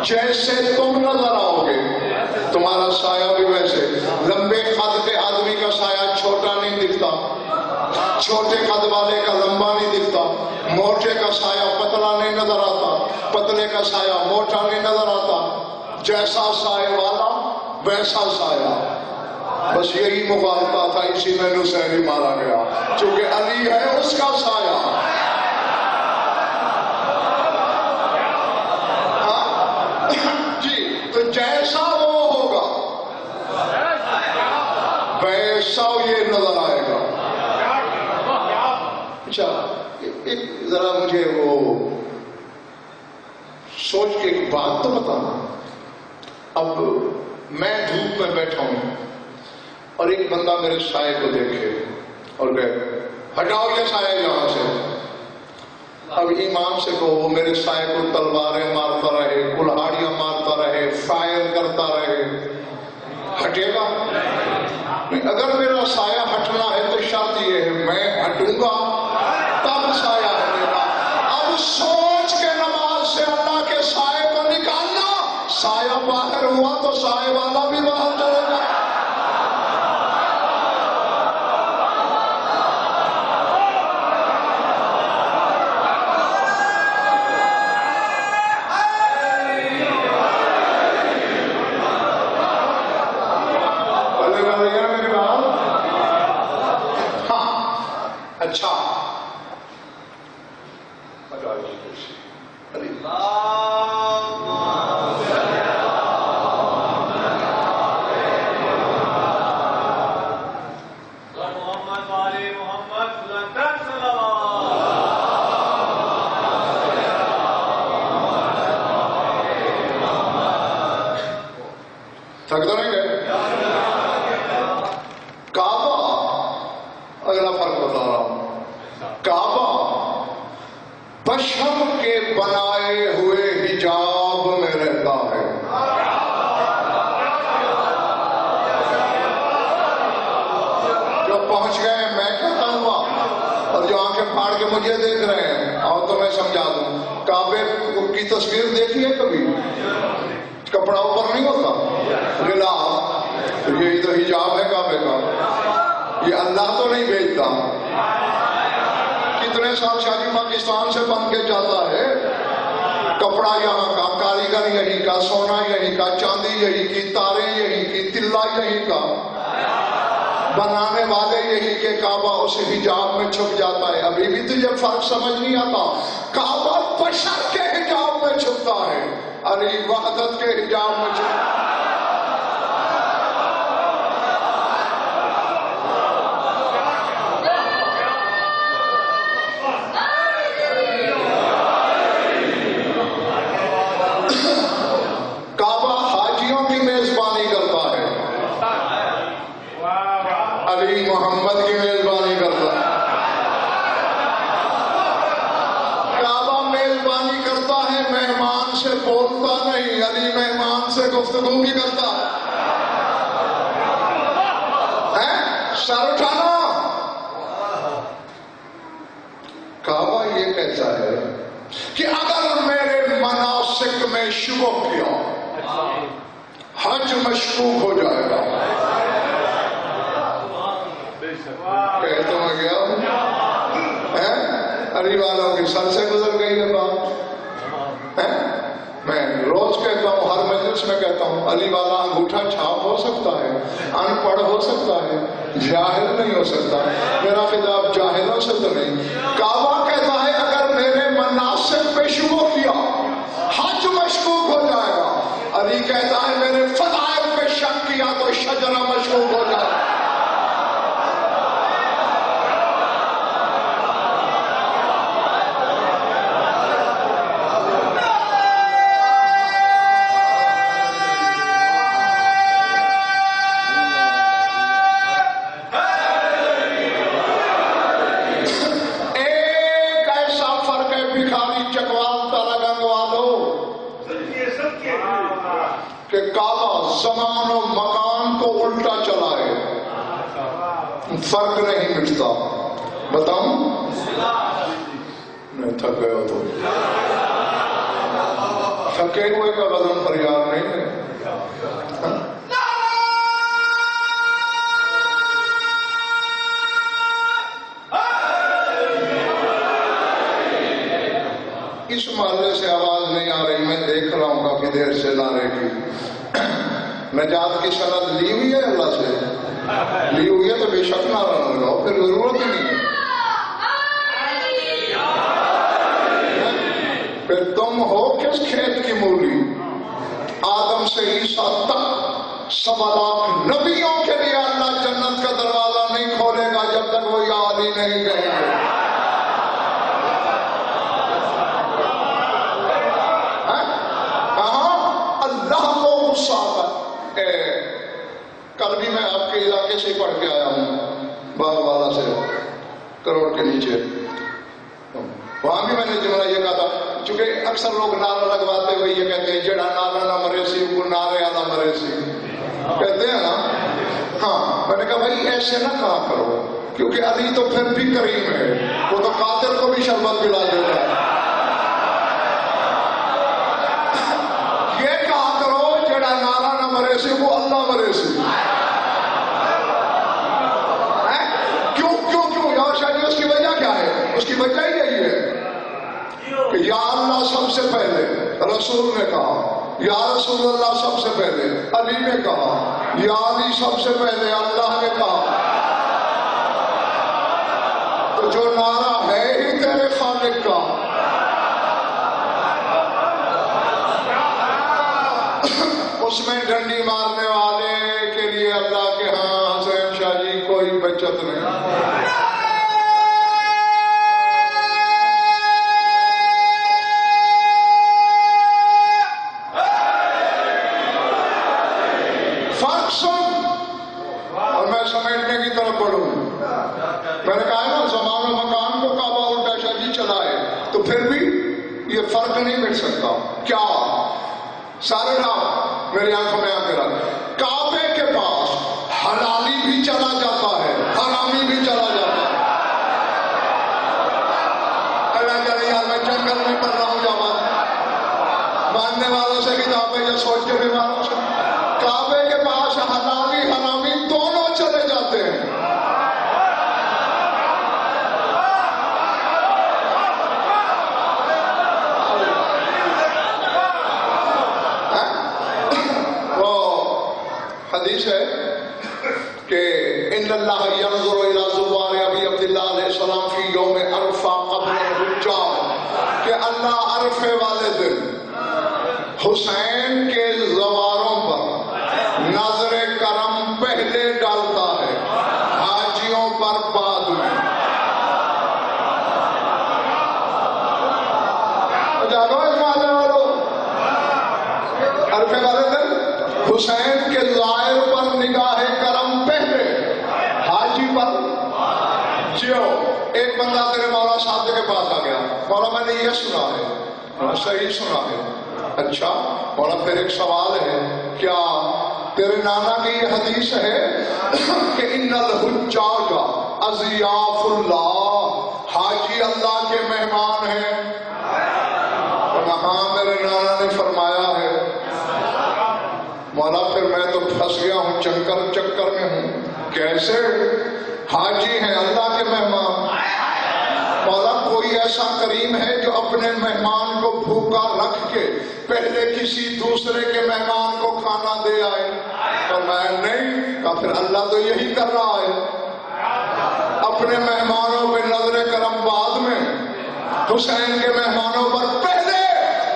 جیسے تم نظر آؤ گے تمہارا سایہ بھی ویسے. لمبے قد کے آدمی کا سایہ چھوٹا نہیں دکھتا, چھوٹے قد والے کا لمبا نہیں دکھتا, موٹے کا سایہ پتلا نہیں نظر آتا, پتلے کا سایہ موٹا نہیں نظر آتا. جیسا سایہ والا ویسا سایہ. بس یہی مغالطہ تھا, اسی میں نصیری مارا گیا چونکہ علی ہے اس کا سایہ. جی تو جیسا وہ ہوگا ویسا یہ نظر آئے گا. اچھا ذرا مجھے وہ سوچ کے ایک بات تو بتانا. اب میں دھوپ میں بیٹھا ہوں اور ایک بندہ میرے سائے کو دیکھے اور کہے ہٹاؤ یہ سایہ یہاں سے. اب ایمان سے کہو وہ میرے سائے کو تلواریں مارتا رہے, کلہاڑیاں مارتا رہے, فائر کرتا رہے, ہٹے گا نہیں. اگر میرا سایہ ہٹنا ہے تو شرط یہ ہے میں ہٹوں گا تب سایہ ہٹے گا. اب سوچ کے نماز سے اللہ کے سائے کو نکالنا, سایہ باہر ہوا تو سائے والا بھی باہر چلے گا. اچھا تھک تو نہیں گئے. کعبہ اگلا فرق بتا رہا ہوں. کعبہ پشم کے بنائے ہوئے حجاب میں رہتا ہے. جو پہنچ گئے میں کہتا ہوں اور جو آنکھیں پھاڑ کے مجھے دیکھ رہے ہیں اور تو میں سمجھا دوں. کعبے کی تصویر دیکھی ہے کبھی؟ کپڑا اوپر نہیں ہوتا, غلاف, یہ تو حجاب ہے کعبے کا. یہ اللہ تو نہیں بھیجتا. کتنے سال شادی پاکستان سے بن کے جاتا ہے, کپڑا یہاں کا, کاریگر یہی کا, سونا یہی کا, چاندی یہی کی, تارے یہی کی, تلا یہی کا, بنانے والے یہی کے. کعبہ اس حجاب میں چھپ جاتا ہے. ابھی بھی تجھے فرق سمجھ نہیں آتا. کعبہ بشر کے حجاب میں چھپتا ہے, علی وحدت کے حجاب میں چھپتا ہے. کعبہ حاجیوں کی میزبانی کرتا ہے, علی محمد کی میزبانی کرتا ہے. کعبہ میزبانی کرتا ہے, مہمان سے بولتا نہیں, علی مہمان سے گفتگو بھی کرتا ہے. سر اٹھانا. کعبہ یہ کہتا ہے کہ اگر میرے مناسک میں شبہ کیا حج مشکوک ہو جائے گا. کہتا میں گیا ہوں, علی والوں کے سر سے گزر گئی ہے بات. میں روز کہتا ہوں, ہر مجلس میں کہتا ہوں, علی والا انگوٹھا چھاپ ہو سکتا ہے, ان پڑھ ہو سکتا ہے, جاہل نہیں ہو سکتا. میرا خطاب جاہلوں سے تو نہیں. کعبہ کہتا ہے اگر میرے مناسب پہ شبہ کیا حج مشکوک ہو جائے گا. علی کہتا ہے میرے فضائل پہ شک کیا تو شجرہ مشکوک ہو جائے گا. کہ کعبہ زمان و مکان کو الٹا چلائے, فرق نہیں مٹتا. بتاؤں نہیں تھک گئے ہو تو تھکے ہوئے کا وزن فریاد نہیں ہے. اس محلے سے آواز نہیں آ رہی, میں دیکھ رہا ہوں کافی دیر سے نعرے کی. نجات کی سند لی ہوئی ہے اللہ سے, لی ہوئی ہے تو بے شک نعرہ نہ لگاؤ, پھر ضرورت ہی نہیں ہے. پھر تم ہو کس کھیت کی مولی, آدم سے عیسیٰ تک 1.25 لاکھ نبیوں کے لیے اللہ جنت کا دروازہ نہیں کھولے گا جب تک وہ یاد ہی نہیں کہیں گے. کل بھی میں آپ کے علاقے سے پڑھ کے آیا ہوں, باغ والا سے, کروڑ کے نیچے. وہاں بھی میں نے جملہ یہ کہا تھا, چونکہ اکثر لوگ نعرہ لگواتے ہوئے یہ کہتے ہیں جڑا نعرہ نہ مرے سی وہ نعرے نہ مرے سی, کہتے ہیں نا. ہاں میں نے کہا بھائی ایسے نہ کہا کرو, کیونکہ علی تو پھر بھی کریم ہے, وہ تو قاتل کو بھی شربت پلا دیتا ہے. یہ کہا کرو جڑا نعرہ نہ مرے سی وہ اللہ مرے سی. اس کی وجہ کیا ہے؟ اس کی وجہ ہی یہی ہے کہ یا اللہ سب سے پہلے رسول نے کہا, یا رسول اللہ سب سے پہلے علی نے کہا, یا علی سب سے پہلے اللہ نے کہا. تو جو نعرہ ہے ہی تیرے خالق کا, اس میں ڈنڈی مارنے والے کے لیے اللہ کے ہاں حسین شاہ جی کوئی بچت نہیں. اور میں سمیٹنے کی طرف بڑھوں. میں نے کہا نا زمان و مکان کو کعبہ الٹا شاہ جی چلائے تو پھر بھی یہ فرق نہیں مٹ سکتا. کیا سارے نام میری آنکھوں میں آ کے رکھ, کعبے کے پاس حلالی بھی چلا جاتا ہے, حرامی بھی چلا جاتا ہے. اللہ کہہ رہے یار میں جنگل میں پڑھ رہا ہوں, یا ماننے والوں سے کتابیں یا سوچ کے بیماروں سے, کعبے کے پاس حلالی حرامی دونوں چلے جاتے ہیں. وہ حدیث ہے کہ ان اللہ ينظر الى زوار ابی عبداللہ علیہ السلام فی یوم عرفہ قبل الحجاج, کہ اللہ عرفے والے دن حسین کے زواروں پر نظر کرم پہلے ڈالتا ہے, حاجیوں پر بعد میں. جانو عرفے والے دن حسین کے ظاہر پر نگاہ کرم پہلے, حاجی پر جیو. ایک بندہ تیرے مولا صاحب کے پاس آ گیا, مولا میں نے یہ سنا ہے, صحیح سنا ہے. اچھا مولا پھر ایک سوال ہے, کیا تیرے نانا کی یہ حدیث ہے کہ ان الحجاج اضیاف اللہ, حاجی اللہ کے مہمان ہیں؟ ہاں میرے نانا نے فرمایا ہے. مولا پھر میں تو پھنس گیا ہوں, چکر میں ہوں. کیسے؟ حاجی ہیں اللہ کے مہمان. مولا کوئی ایسا کریم ہے جو اپنے مہمان کو بھوکا رکھ کے پہلے کسی دوسرے کے مہمان کو کھانا دے آئے؟ اور میں نہیں کہا, پھر اللہ تو یہی کر رہا ہے, اپنے مہمانوں پہ نظر کرم بعد میں, حسین کے مہمانوں پر پہلے.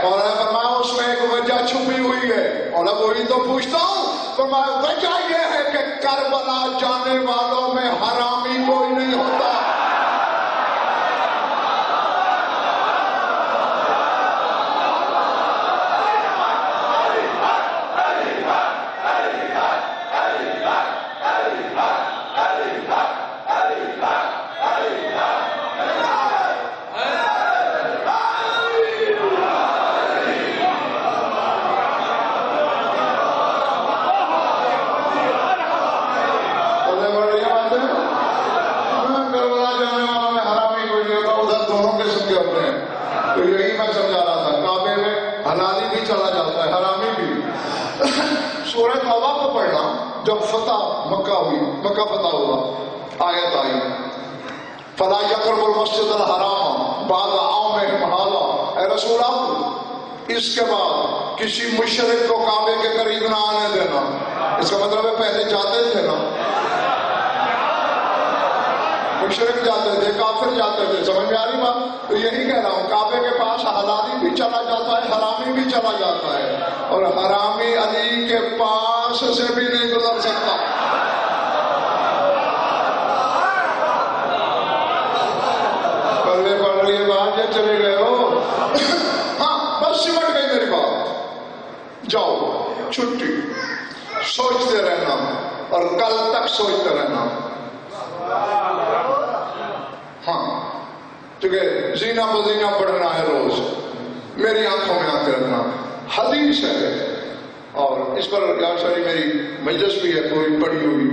اور فرمایا اس میں ایک وجہ چھپی ہوئی ہے, اور اب وہی تو پوچھتا ہوں. فرمایا وجہ یہ ہے کہ کربلا جانے والوں میں حرامی کوئی نہیں ہوتا. کربلا حلالی بھی چلا جاتا ہے، حرامی بھی۔ سورہ توبہ کو پڑھنا، جب فتح مکہ ہوئی، مکہ فتح ہوا، آیت آئی فَلَا يَقْرَبُ الْمَسْجِدَ الْحَرَامَ بَعْدَ عَامِهِمْ هَٰذَا۔ اے رسول آپ اس کے بعد کسی مشرک کو کعبے کے قریب نہ آنے دینا۔ اس کا مطلب ہے پہلے جاتے تھے نا، مشرک جاتے تھے، کافر جاتے تھے، سمجھ میں آ رہی بات؟ تو یہی کہہ رہا ہوں، کعبے کے پاس حلالی بھی چلا جاتا ہے، حرامی بھی چلا جاتا ہے، اور حرامی علی کے پاس سے بھی نہیں گزر سکتا۔ پڑھ لیے بات، یہ چلے گئے ہو؟ ہاں بس سمٹ گئی میری بات۔ جاؤ چھٹی، سوچتے رہنا اور کل تک سوچتے رہنا۔ ہاں کیونکہ زینہ بزینہ پڑھنا ہے روز، میری آنکھوں میں آتے رہنا۔ حدیث ہے، اور اس پر یار ساری میری مجلس بھی ہے پوری پڑھی ہوئی۔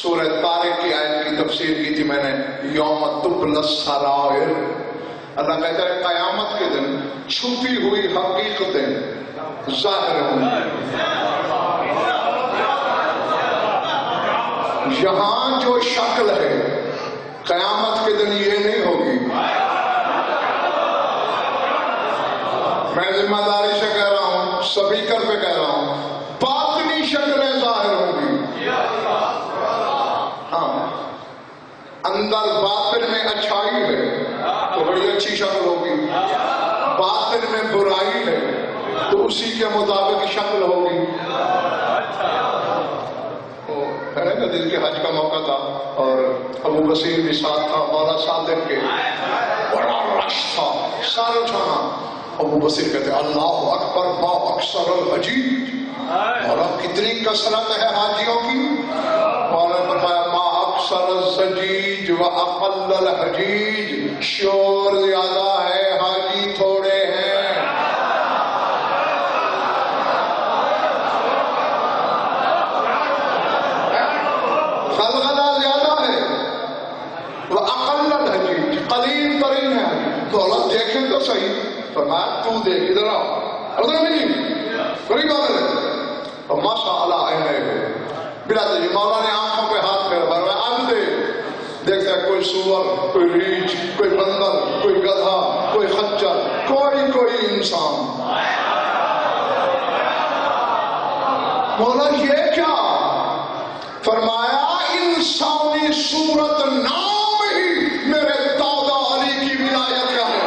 سورہ طارق کی آیت کی تفسیر کی تھی میں نے، یوم تبلی السرائر۔ اللہ کہتا ہے قیامت کے دن چھپی ہوئی حقیقتیں ظاہر ہوں گی۔ یہاں جو شکل ہے قیامت کے دن یہ نہیں ہوگی۔ میں ذمہ داری سے کہہ رہا ہوں، سپیکر پہ کہہ رہا ہوں، باطنی شکلیں ظاہر ہوں گی۔ ہاں اندر باطن میں اچھائی ہے تو بڑی اچھی شکل ہوگی، باطن میں برائی ہے تو اسی کے مطابق شکل ہوگی۔ دل کے حج کا موقع تھا اور ابو بصیر بھی ساتھ تھا، مولا صادق کے، بڑا رش تھا، سارے اٹھانا۔ ابو بصیر کہتے اللہ اکبر ما اکثر الحجیج، مولا کتنی کثرت ہے حاجیوں کی۔ مولا نے فرمایا ما اکثر الزجیج و اقل الحجیج، شور زیادہ ہے حاجی تھوڑے ہیں۔ غلغلہ زیادہ ہے، وہ اقل الحجیج، قلیل ترین ہے۔ دولت دیکھیں تو صحیح، فرمایا تو دیکھ، ادھر آؤ، ادھر بھی قریب آ گئے اور ماشاء اللہ آئے بلاتے جی۔ مولا نے آنکھوں پہ ہاتھ پھیرا، فرمایا اب دیکھتا ہے کوئی سور، کوئی ریچھ، کوئی بندر، کوئی گدھا، کوئی خچر، کوئی انسان۔ مولا یہ کیا؟ فرمایا انسانی صورت نام ہی میرے دادا علی کی ولایت کا ہے۔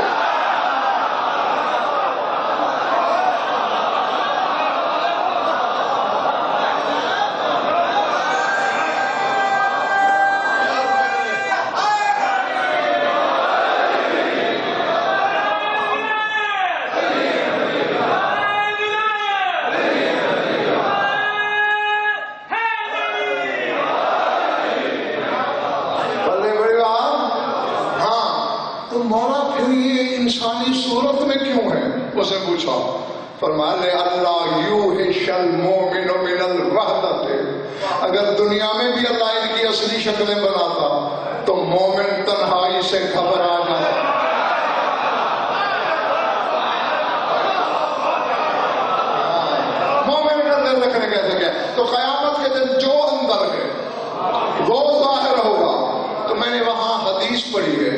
انسانی صورت میں کیوں ہے؟ اسے پوچھا، فرمایا اللہ یوحش المومن من الوحدۃ، اگر دنیا میں بھی اللہ ان کی اصلی شکلیں بناتا تو مومن تنہائی سے گھبرا جاتا۔ مومن کا دل رکھنے کیسے گیا؟ تو قیامت کے دن جو اندر ہے وہ ظاہر ہوگا۔ تو میں نے وہاں حدیث پڑھی ہے،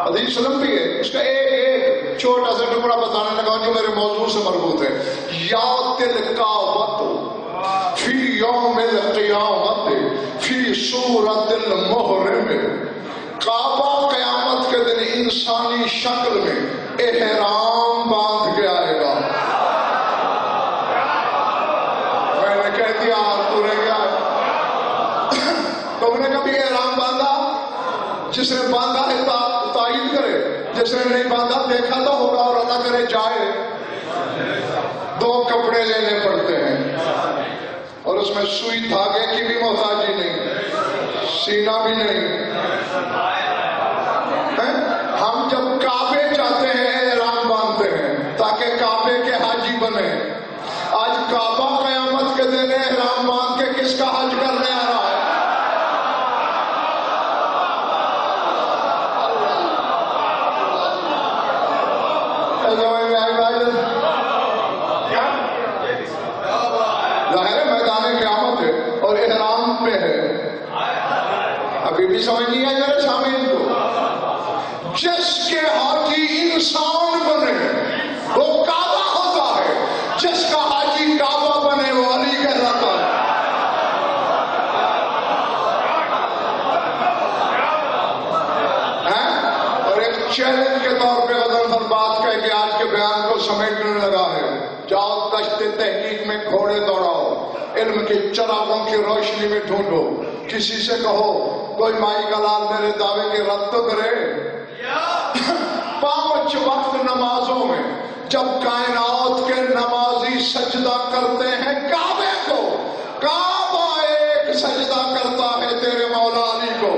حدیث لمبی ہے، اس کا ایک چھوٹا سا ٹکڑا بتانے لگا جو میرے موضوع سے مربوط ہے۔ یا تلقاوت فی یوم القیامت فی صورت المحرم، کعبہ قیامت کے دن انسانی شکل میں احرام باندھ کے آئے گا۔ میں نے کہہ دیا تو رہ گیا، تم نے کبھی احرام باندھا؟ جس نے باندھا ہے تائید کرے، جس نے نہیں باندھا دیکھا تو ہوگا، اور اللہ کرے جائے۔ دو کپڑے لینے پڑتے ہیں اور اس میں سوئی دھاگے کی بھی محتاجی نہیں، سینہ بھی نہیں۔ ہم جب کعبے جاتے ہیں احرام باندھتے ہیں تاکہ کعبے کے حاجی بنے۔ آج کعبہ قیامت کے دن احرام باندھ کے کس کا حج کرنے آ رہا ہے؟ میں ظاہر ہے میدان قیامت ہے اور احرام پہ ہے. ابھی بھی سمجھ نہیں آئی میرے سامنے کو. جس کے حاجی انسان بنے وہ کعبہ ہوتا ہے، جس کا حاجی کعبہ بنے وہ علی کہلاتا ہے. اور ایک چیلنج کے طور پہ غضنفر بات کہہ کے آج کے بیان کو سمیٹنے لگا ہے. جاؤ دشت تحقیق میں گھوڑے دوڑاؤ، علم کے چراغوں کی روشنی میں ڈھونڈو. کسی سے کہو کوئی مائی کا لال میرے دعوے کی رد تو کرے. 5 وقت نمازوں میں جب کائنات کے نمازی سجدہ کرتے ہیں کعبے کو، کعبہ ایک سجدہ کرتا ہے تیرے مولا علی کو.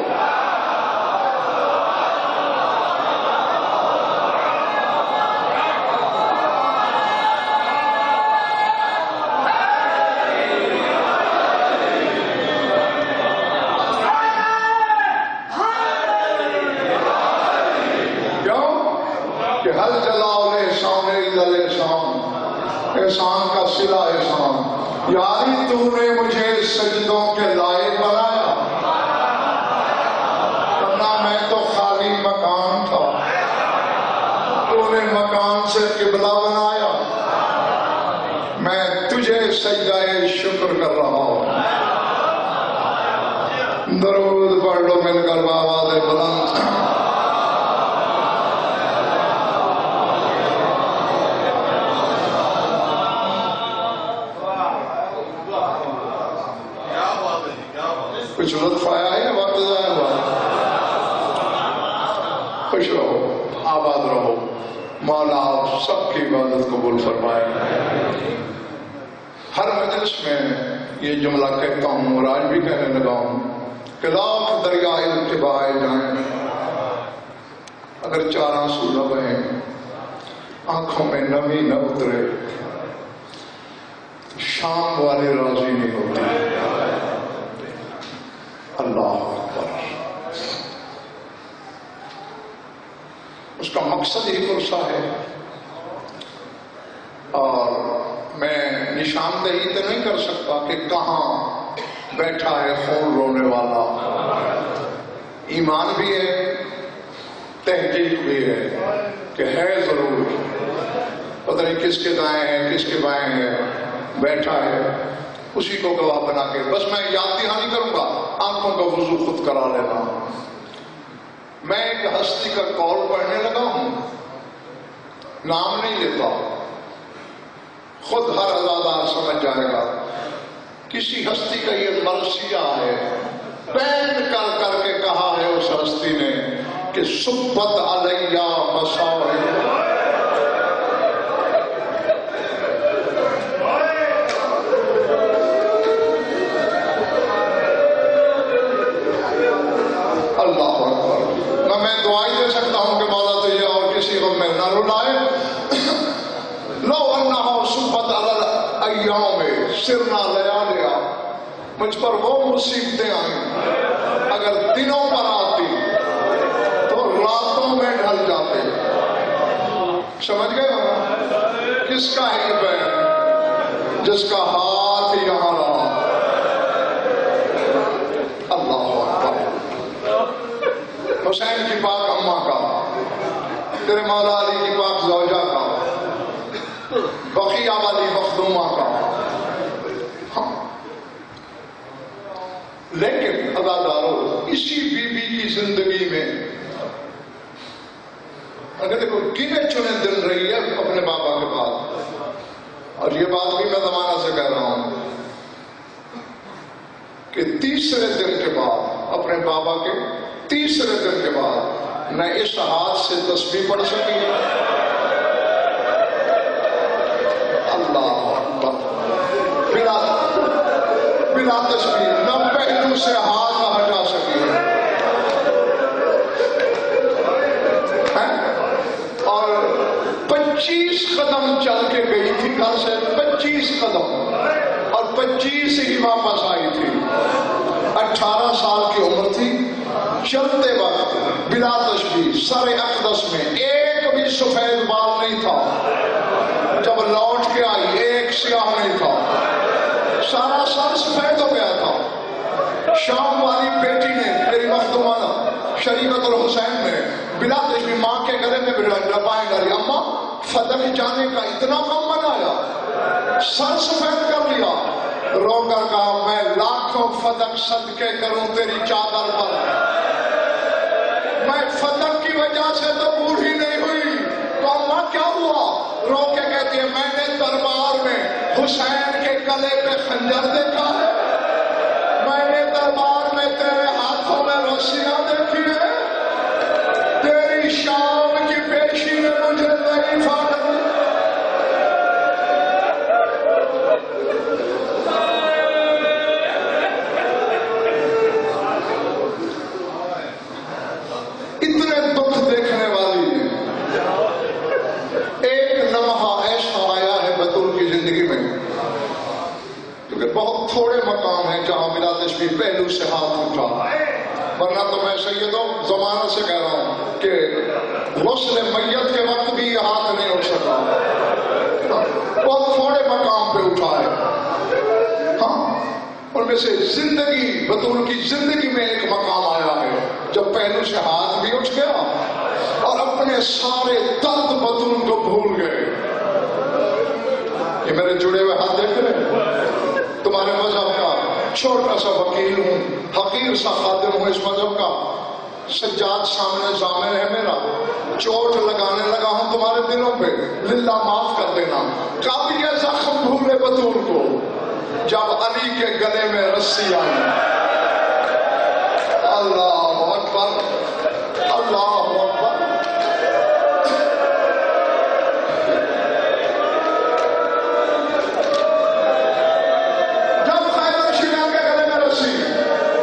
احسان کا صلہ احسان. یاری تو نے مجھے سجدوں کے لائق بنایا، ورنہ میں تو خالی مکان تھا، تو نے مکان سے قبلہ بنایا. میں تجھے سجدہ شکر کر رہا ہوں. درود پڑھ لو مل کر آواز بلند. کچھ لطف آیا ہے، وقت ضائع ہوا. خوش رہو، آباد رہو. مولا آپ سب کی عبادت قبول فرمائے. ہر مجلس میں یہ جملہ کہتا ہوں اور آج بھی کہنے لگا ہوں کہ لاکھ دریائے اتباعے جائیں، اگر 4 آنسو نہ بہیں، آنکھوں میں نمی نہ اترے، شام والے راضی نہیں ہوتے. اللہ اکبر. اس کا مقصد ہی پرسا ہے. اور میں نشاندہی تو نہیں کر سکتا کہ کہاں بیٹھا ہے خون رونے والا. ایمان بھی ہے، تحقیق بھی ہے کہ ہے ضرور. پتہ نہیں کس کے دائیں ہے کس کے بائیں ہے، بیٹھا ہے. اسی کو گواہ بنا کے بس میں یاد دہانی کروں گا. آنکھوں کا وضو خود کرا لینا. میں ایک ہستی کا قول پڑھنے لگا ہوں، نام نہیں لیتا، خود ہر عزادار سمجھ جائے گا. کسی ہستی کا یہ مرثیہ ہے، پین کر کے کہا ہے اس ہستی نے کہ صبت علیہ مصائب. میں دعائی دے سکتا ہوں کہ مولا تجھے اور کسی کو میں نہ رلائے. لو انہا صبت علی ایام سرنا لیالیا، مجھ پر وہ مصیبتیں آئیں اگر دنوں پر آتی تو راتوں میں ڈھل جاتے. سمجھ گئے ہو کس کا ہے یہ بیان؟ جس کا ہاتھ یہاں رہا. اللہ اکبر. حسین کی پاک اماں کا، تیرے مولا علی کی پاک زوجہ کا، بقیہ والی مخدومہ کا. لیکن عزادارو اسی بی بی کی زندگی میں اگر دیکھو گنے چنے دن رہی ہے اپنے بابا کے پاس. اور یہ بات بھی میں زمانہ سے کہہ رہا ہوں کہ 3رے دن کے بعد، اپنے بابا کے 3رے دن کے بعد نہ اس ہاتھ سے تسبیح پڑھ سکی. اللہ اکبر. بلا تسبیح نہ پہلو سے ہاتھ نہ ہٹا سکی. اور 25 قدم چل کے گئی تھی گھر سے، 25 قدم، اور 25 ہی واپس آئی تھی. 18 سال کی عمر تھی. چلتے وقت بلا تشبیہ سر اقدس میں ایک بھی سفید بال نہیں تھا. جب لوٹ کے آئی ایک سیاہ نہیں تھا. شریعت الحسین میں بلا تشبیہ ماں کے گلے میں لبائیں ڈالی، اماں فدق جانے کا اتنا غم بنایا، سر سفید کر لیا، رو کر کہا میں لاکھوں فدق صدقے کروں تیری چادر پر، میں فدق کی وجہ سے تو بوڑھی نہیں ہوئی، تو اماں کیا ہوا؟ رو کے کہتی ہے میں نے دربار میں حسین کے گلے پہ خنجر دیکھا ہے، میں نے دربار میں تیرے ہاتھوں میں رسیاں دیکھی ہے، تیری شام کی پیشی نے مجھے ضعیف کر دیا۔ اتنے دکھ دیکھنے والی ایک لمحہ ایسا آیا ہے بطول کی زندگی میں، کیونکہ بہت تھوڑے مقام ہیں جہاں بلا تشبیہ پہلو سے ہاتھ اٹھا، ورنہ تو میں سیدوں زمانہ سے کہہ رہا ہوں کہ غسل میت کے وقت بھی یہ ہاتھ نہیں اٹھ سکا، بہت تھوڑے مقام پہ اٹھا ہے۔ ہاں، ان میں سے زندگی بطول کی زندگی میں ایک مقام آیا ہے جب پہلو سے ہاتھ بھی اٹھ گیا اور اپنے سارے درد بطول کو بھول گئے۔ یہ میرے جڑے ہوئے ہاتھ دیکھ رہے ہیں؟ تمہارے مذہب کا چھوٹا سا وکیل ہوں، حقیر سا خادم ہوں اس مذہب کا، سجاد سامنے ضامن ہے میرا، چوٹ لگانے لگا ہوں تمہارے دلوں پہ، للہ معاف کر دینا۔ کب یہ زخم بھولے بطول کو؟ جب علی کے گلے میں رسی آئی۔ اللہ اکبر، اللہ اکبر۔ جب خیبر شیعہ کے گلے میں رسی،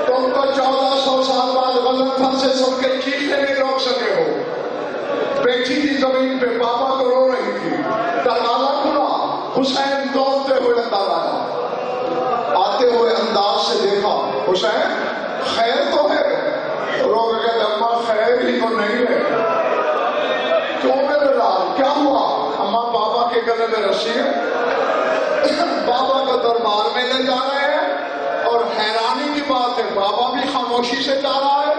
تم تو 1400 سال بعد غزل پھل سے سن کے چیخنے نہیں روک سکے ہو، بیٹھی تھی زمین پہ، پاپا کو رو رہی تھی، دروازہ کھلا، حسین دوڑتے ہوئے اندر آیا، آتے ہوئے انداز سے دیکھا، حسین خیر تو ہے؟ رو کے کہتے اماں خیر ہی تو نہیں ہے۔ کیوں میرے لال کیا ہوا؟ اماں بابا کے گلے میں رسی ہے، بابا کو دربار میں لے جا رہے ہیں، اور حیرانی کی بات ہے بابا بھی خاموشی سے جا رہا ہے۔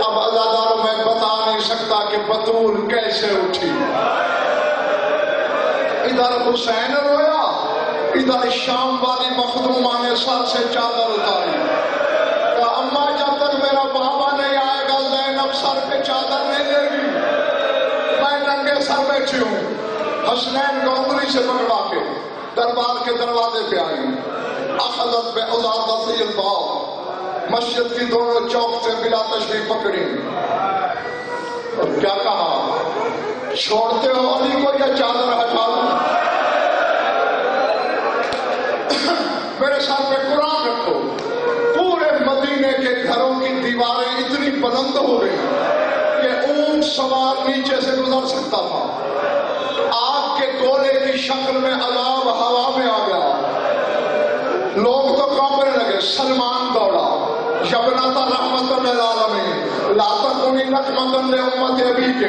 اب عزاداروں میں بتا نہیں سکتا کہ بطول کیسے اٹھی، ادھر حسین رویا، ادھر شام والی مخدومہ نے سر سے چادر اتاری، کہا اماں جب تک میرا بابا نہیں آئے گا زینب سر پہ چادر نہیں لے گی، میں ننگے سر بیٹھی ہوں۔ حسنین کو انگلی سے پکڑا کے دربار کے دروازے پہ آئی، اخذت بعضادت الباب، مسجد کی دونوں چوک سے بلا تشریف پکڑی اور کیا کہا؟ چھوڑتے ہو علی کو یا چادر ہٹا دوں؟ میرے ساتھ پہ قرآن رکھو۔ پورے مدینے کے گھروں کی دیواریں اتنی بلند ہو گئی کہ اونٹ سوار نیچے سے گزر سکتا تھا، آگ کے گولے کی شکل میں عذاب ہوا میں آ گیا، لوگ تو کانپنے لگے۔ سلمان دوڑا، یبنۃ رحمت للعالمین لا تکونی نقمۃ لامت ابیک،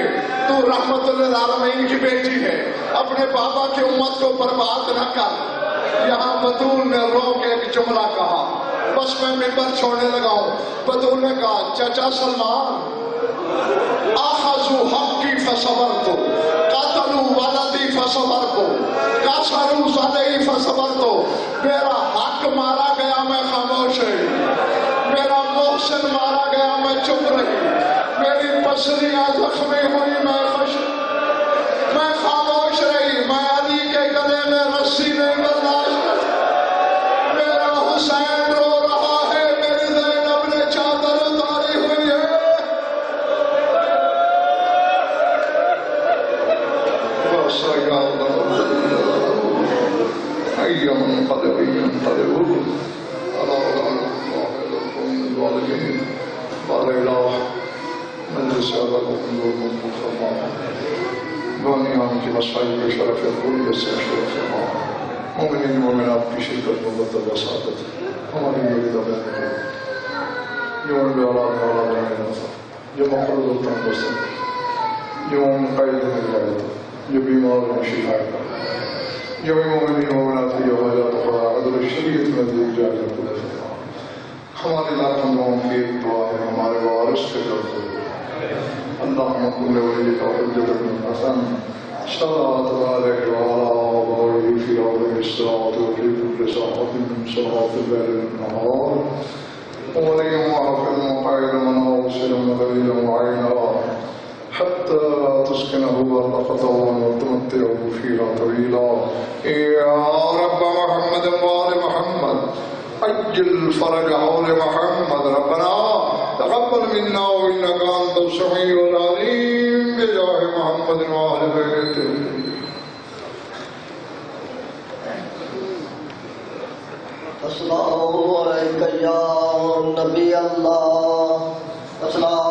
تو رحمت للعالمین کی بیٹی ہے، اپنے بابا کی امت کو برباد نہ کر۔ یہاں بطول نے رو کے ایک جملہ کہا، بس میں ممبر چھوڑنے لگا ہوں۔ بطول نے کہا چچا سلمان، اخذوا حقی فصبرت، قتلوا ولدی فصبرت، کسروا ضلعی فصبرت، میرا حق مارا گیا میں خاموش رہی، میرا محسن مارا گیا میں چپ رہی، میری پسلیاں زخمی ہوئی میں خاموش رہی، میں علی کے گلے میں رسی نہیں برداشت، میرا حسین رو رہا ہے، میری زینب نے چادر اتاری ہوئی ہے۔ بس یا اللہ منقلب ينقلبون على الوالدين قال إله من رسالكم نوركم مصطفى بني عنك مصائب شرف الكل يسير شرف الله مؤمنين ومؤمنات في شدة مبتل وسعادة ومن يريد بينكم يوم بأولاد من النصر يوم خلد التنبسط يوم قيد من الغيط يبيمار من شفاء يوم مؤمنين ومؤمنات في وفاجات أخرى عدل الشريعة الذي جاء لكم ہماری لاکھوں دعاؤں کی ایک دعا ہے ہمارے وارث کے طرف اللہم کل ولیک حجۃ بن حسن صلوات علیہ وعلی آبائہ فی اول الصلاۃ وفی کل ساعۃ من صلاۃ الليل والنہار ولیم وحافظ وقائد وناصر ودلیل وعینا حتى تسكنه رفقة وتمتعه فيها طويلا يا رب محمد وآل محمد عجل فرج آل محمد ربنا تقبل منا وإنك أنت السميع العليم بجاه محمد وآل بيته. السلام علیکم یا نبی اللہ. السلام